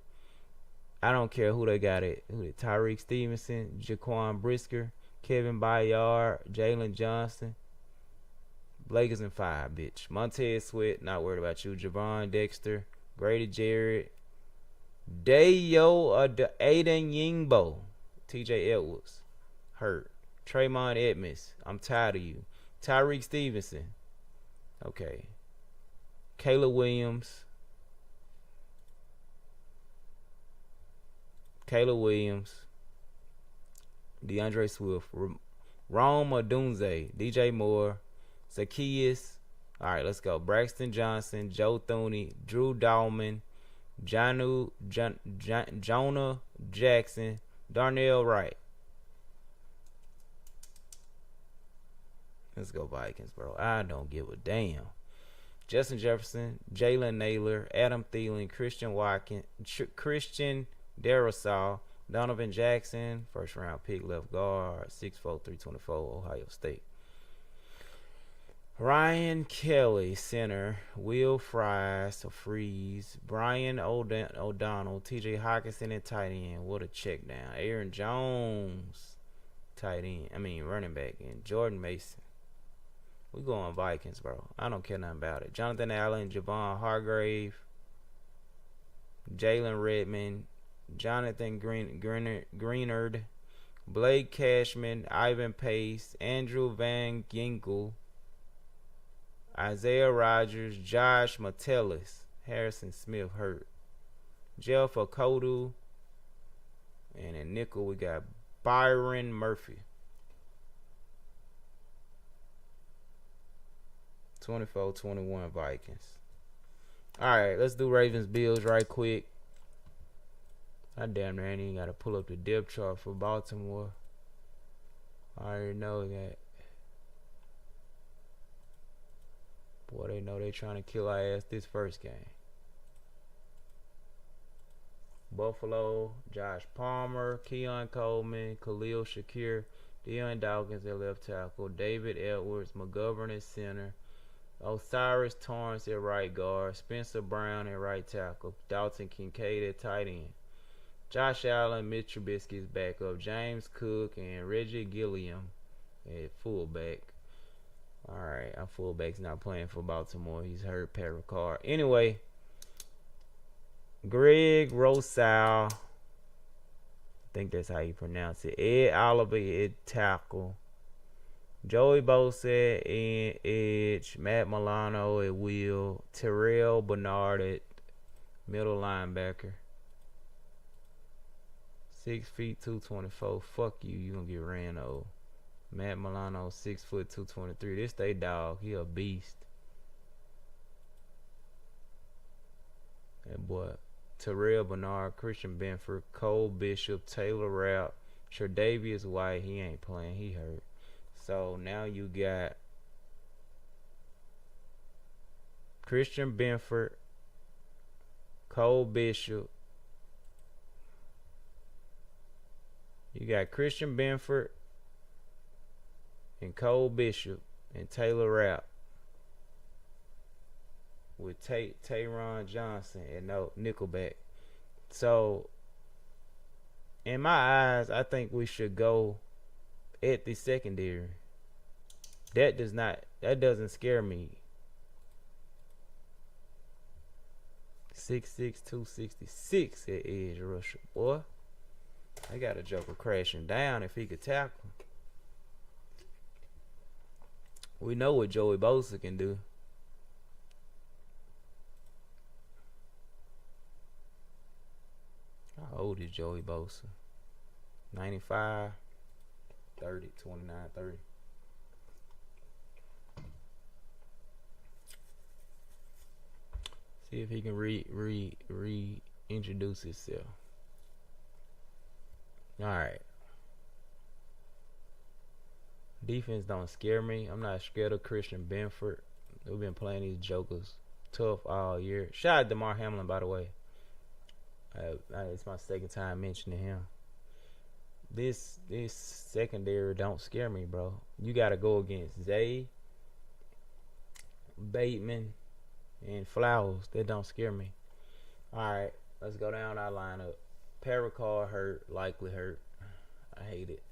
I don't care who they got it. Who Tyreek Stevenson, Jaquan Brisker, Kevin Byard, Jalen Johnson. Lakers in 5, bitch. Montez Sweat, not worried about you. Javon Dexter, Grady Jarrett, Aiden Yingbo, TJ Edwards, hurt. Tremont Edmonds, I'm tired of you. Tyreek Stevenson, okay. Caleb Williams, DeAndre Swift, Rome Odunze, DJ Moore, Zacchaeus. All right, let's go. Braxton Johnson, Joe Thuney, Drew Dahlman, Jonah Jackson, Darnell Wright. Let's go Vikings, bro. I don't give a damn. Justin Jefferson, Jalen Naylor, Adam Thielen, Christian Watkins, Christian Darrisaw, Donovan Jackson, first round pick, left guard, 6'4", 324, Ohio State. Ryan Kelly, center, Will Fries, Brian O'Donnell, TJ Hawkinson at tight end. What a check down. Aaron Jones, running back, and Jordan Mason. We going Vikings, bro. I don't care nothing about it. Jonathan Allen, Javon Hargrave, Jalen Redmond, Jonathan Greenard, Blake Cashman, Ivan Pace, Andrew Van Ginkel, Isaiah Rogers, Josh Metellus, Harrison Smith hurt, Jeff Okodu, and in nickel we got Byron Murphy. 24-21 Vikings. Alright, let's do Ravens Bills right quick. I damn near ain't even got to pull up the depth chart for Baltimore. I already know that. Boy, they know they trying to kill our ass this first game. Buffalo, Josh Palmer, Keon Coleman, Khalil Shakir, Deion Dawkins at left tackle, David Edwards, McGovern at center, Osiris Torrance at right guard, Spencer Brown at right tackle, Dalton Kincaid at tight end, Josh Allen, Mitch Trubisky's backup, James Cook, and Reggie Gilliam at fullback. Alright, our fullback's not playing for Baltimore. He's hurt, Pat Ricard. Anyway, Greg Rosal, I think that's how you pronounce it, Ed Oliver at tackle, Joey Bosa at edge, Matt Milano at wheel, Terrell Bernard at middle linebacker. 6 feet 224. Fuck you, you gonna get ran over. Matt Milano 6 foot 223. This they dog. He a beast. That boy. Terrell Bernard, Christian Benford, Cole Bishop, Taylor Rapp, Tre'Davious White. He ain't playing. He hurt. So now you got Christian Benford, Cole Bishop. You got Christian Benford and Cole Bishop and Taylor Rapp with Tyron Johnson and nickelback. So in my eyes, I think we should go at the secondary. That doesn't scare me. 6'6", 266 at edge rusher, boy. I got a joker crashing down if he could tackle. We know what Joey Bosa can do. How old is Joey Bosa? 95, 30, 29, 30. See if he can reintroduce himself. Alright. Defense don't scare me. I'm not scared of Christian Benford. We've been playing these jokers tough all year. Shout out to Damar Hamlin, by the way. It's my second time mentioning him. This secondary don't scare me, bro. You got to go against Zay, Bateman, and Flowers. That don't scare me. Alright, let's go down our lineup. Paracard hurt, likely hurt. I hate it.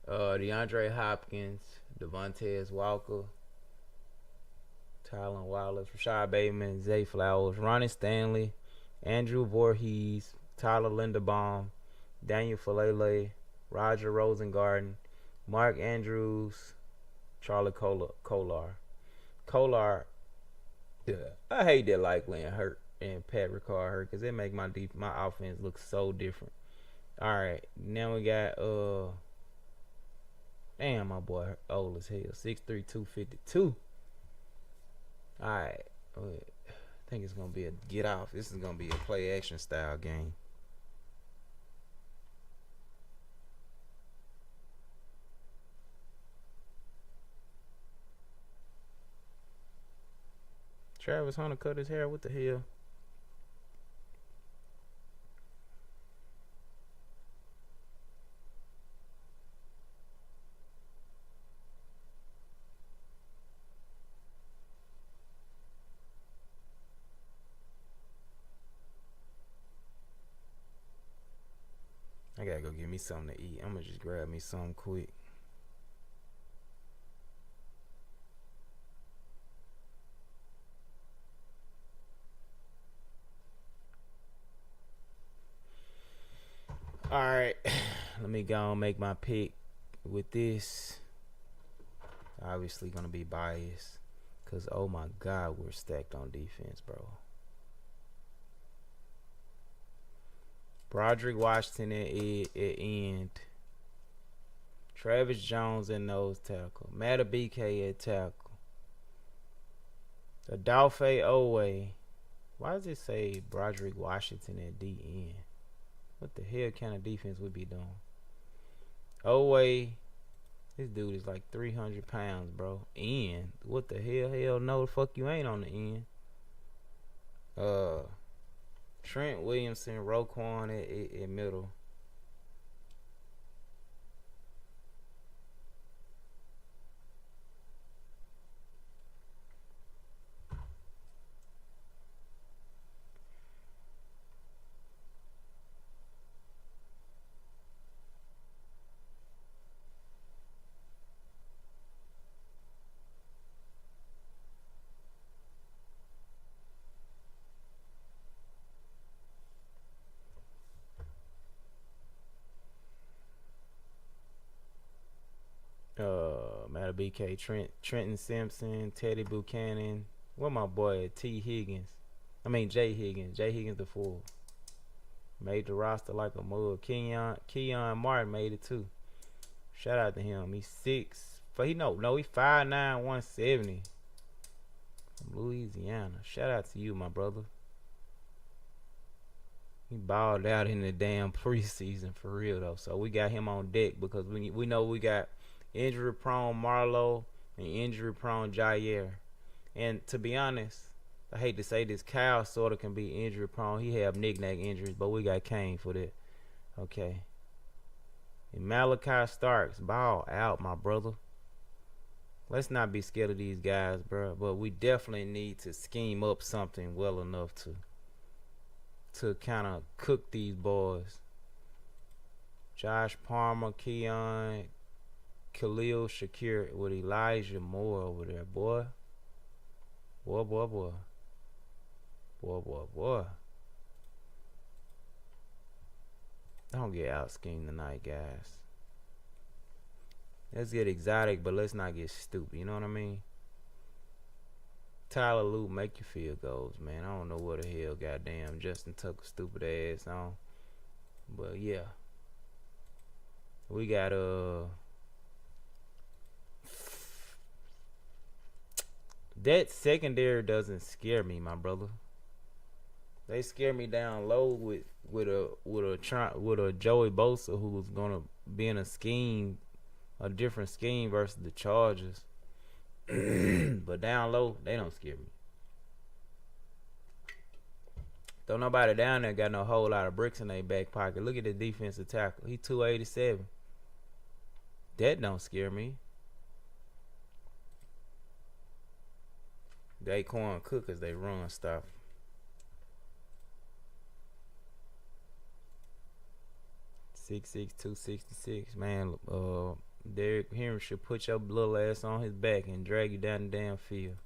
DeAndre Hopkins, Devontae Walker, Tylan Wallace, Rashad Bateman, Zay Flowers, Ronnie Stanley, Andrew Voorhees, Tyler Linderbaum, Daniel Falele, Roger Rosengarten, Mark Andrews, Charlie Kolar. Yeah, I hate that likely and hurt and Pat Ricard hurt because they make my offense look so different. All right, now we got damn, my boy old as hell, 6'3", 252. All right, I think it's gonna be a get off. This is gonna be a play action style game. Travis Hunter cut his hair. What the hell? I gotta go get me something to eat. I'm gonna just grab me something quick. Alright, let me go and make my pick with this. Obviously gonna be biased, because oh my god, we're stacked on defense, bro. Broderick Washington at end. Travis Jones at nose tackle. Madubuike at tackle. Adolphe Owe. Why does it say Broderick Washington at DN? What the hell kind of defense would be doing? Owe. This dude is like 300 pounds, bro. End. What the hell? Hell no, the fuck you ain't on the end. Trent Williamson, Roquan at middle. Madubuike, Trenton Simpson, Teddy Buchanan. What my boy Jay Higgins. Jay Higgins the fool. Made the roster like a mug. Keon Martin made it too. Shout out to him. He's 5'9", 170. From Louisiana. Shout out to you, my brother. He balled out in the damn preseason for real though. So we got him on deck because we know we got injury prone Marlowe and injury prone Jair. And to be honest, I hate to say this, Kyle sort of can be injury prone. He have knick-knack injuries, but we got Kane for that. Okay. And Malachi Starks, ball out, my brother. Let's not be scared of these guys, bro. But we definitely need to scheme up something well enough to kind of cook these boys. Josh Palmer, Keon, Khalil Shakir with Elijah Moore over there, boy. Boy. Don't get out schemed tonight, guys. Let's get exotic, but let's not get stupid. You know what I mean? Tyler Lue make you field goals, man. I don't know what the hell goddamn Justin Tucker stupid ass on. But yeah. We got that secondary doesn't scare me, my brother. They scare me down low with a Joey Bosa who's gonna be in a different scheme versus the Chargers. But down low, they don't scare me. Don't nobody down there got no whole lot of bricks in their back pocket. Look at the defensive tackle. He 287. That don't scare me. Daquan Cook as they run stuff. .6'6", 266. Man, Derrick Henry should put your little ass on his back and drag you down the damn field.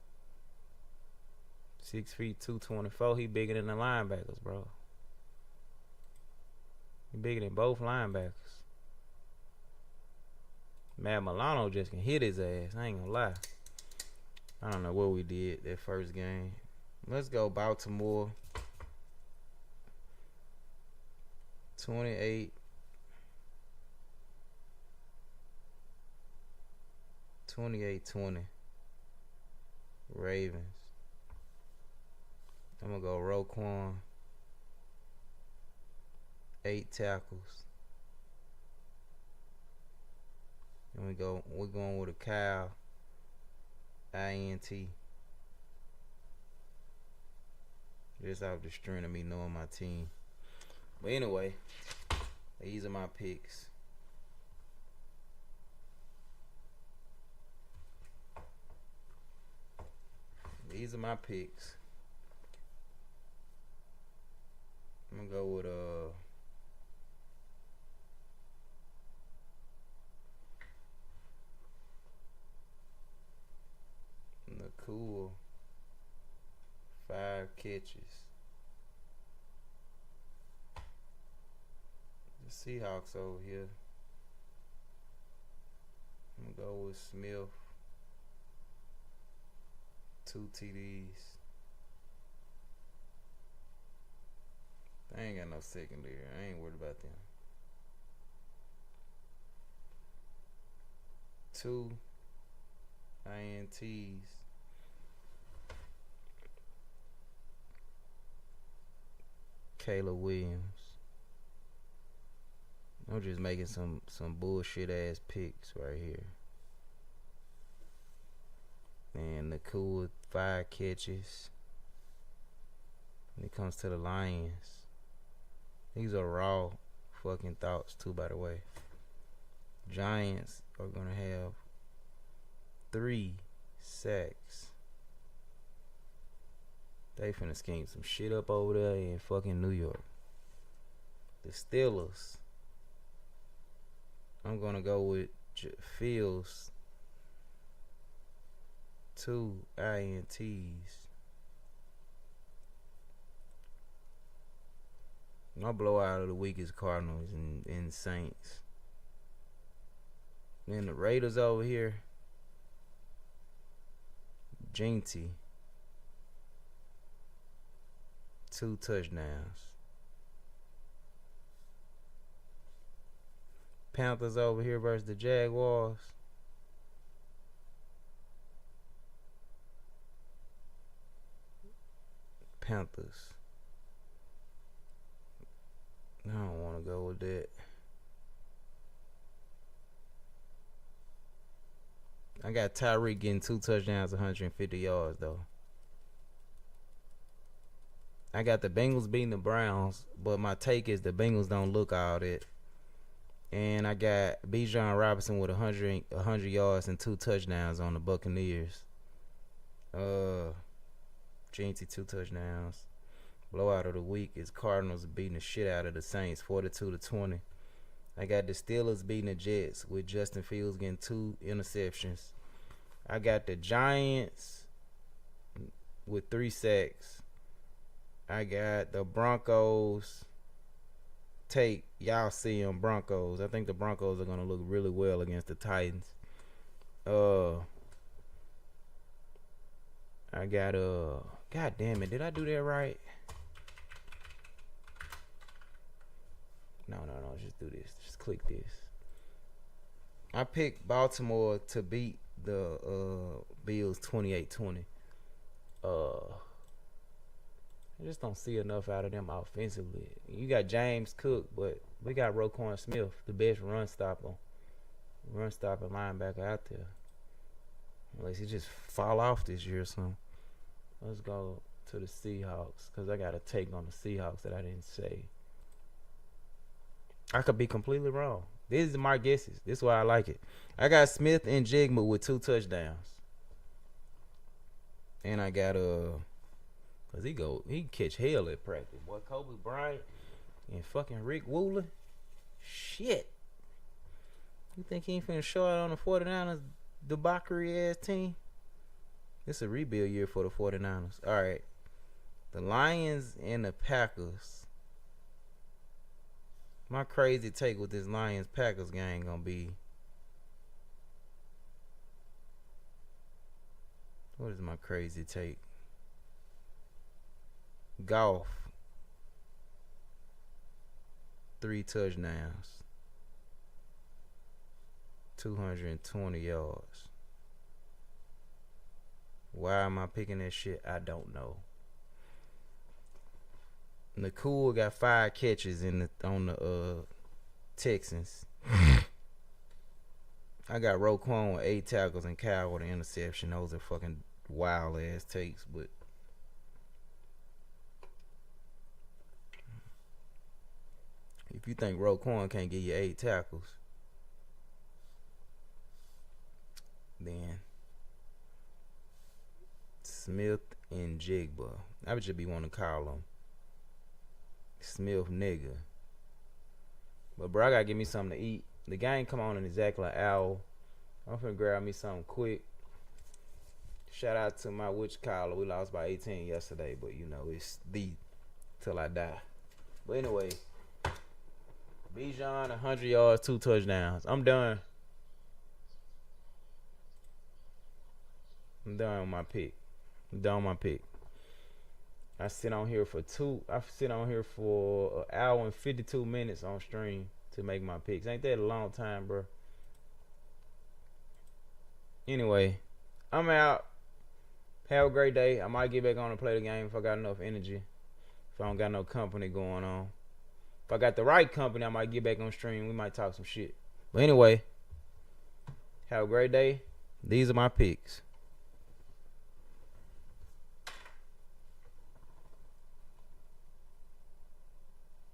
6 feet 224. He bigger than the linebackers, bro. He bigger than both linebackers. Matt Milano just can hit his ass. I ain't gonna lie. I don't know what we did that first game. Let's go Baltimore. 28. 28-20. Ravens. I'm gonna go Roquan. 8 tackles. And we're going with a Kyle. INT. Just off the string of me knowing my team. But anyway, these are my picks. These are my picks. I'm gonna go with Nakua. 5 catches. The Seahawks over here. I'm gonna go with Smith. 2 TDs. I ain't got no secondary. I ain't worried about them. 2 INTs. Kayla Williams. I'm just making some bullshit ass picks right here. And Nakua 5 catches. When it comes to the Lions, these are raw fucking thoughts too, by the way. Giants are gonna have 3 sacks. They finna scheme some shit up over there in fucking New York. The Steelers, I'm gonna go with Fields. 2 INTs. My blowout of the week is Cardinals and Saints. Then the Raiders over here. Jinty. 2 touchdowns. Panthers over here versus the Jaguars. Panthers. I don't want to go with that. I got Tyreek getting 2 touchdowns, 150 yards, though. I got the Bengals beating the Browns, but my take is the Bengals don't look all that. And I got Bijan Robinson with 100 yards and 2 touchdowns on the Buccaneers. Jinty 2 touchdowns. Blowout of the week is Cardinals beating the shit out of the Saints, 42-20. I got the Steelers beating the Jets with Justin Fields getting 2 interceptions. I got the Giants with 3 sacks. I got the Broncos. Y'all see them Broncos. I think the Broncos are going to look really well against the Titans. I got God damn it, did I do that right? No, just do this. Just click this. I picked Baltimore to beat the Bills 28-20. I just don't see enough out of them offensively. You got James Cook, but we got Roquan Smith, the best run stopper linebacker out there. Unless he just fall off this year or something. Let's go to the Seahawks, because I got a take on the Seahawks that I didn't say. I could be completely wrong. These are my guesses. This is why I like it. I got Smith and Jigma with 2 touchdowns. And I got cause he can catch hell at practice. Boy, Kobe Bryant and fucking Rick Woolen. Shit. You think he ain't finna show out on the 49ers debauchery ass team? It's a rebuild year for the 49ers. Alright. The Lions and the Packers. My crazy take with this Lions-Packers game gonna be, what is my crazy take? Goff, 3 touchdowns, 220 yards. Why am I picking that shit? I don't know. Nakua got 5 catches on the Texans. I got Roquan with 8 tackles and Kyle with an interception. Those are fucking wild ass takes, but if you think Roquan can't give you 8 tackles, then Smith and Jigba. I would just be wanting to call them Smith nigga. But bro, I gotta give me something to eat. The game come on in exactly an hour. I'm finna grab me something quick. Shout out to my witch collar. We lost by 18 yesterday, but you know it's the till I die. But anyway, Bijan 100 yards, 2 touchdowns. I'm done. I'm done with my pick. I sit on here for an hour and 52 minutes on stream to make my picks. Ain't that a long time, bro? Anyway, I'm out. Have a great day. I might get back on and play the game if I got enough energy. If I don't got no company going on. If I got the right company, I might get back on stream. We might talk some shit. But anyway, have a great day. These are my picks.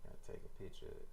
I'll take a picture of it.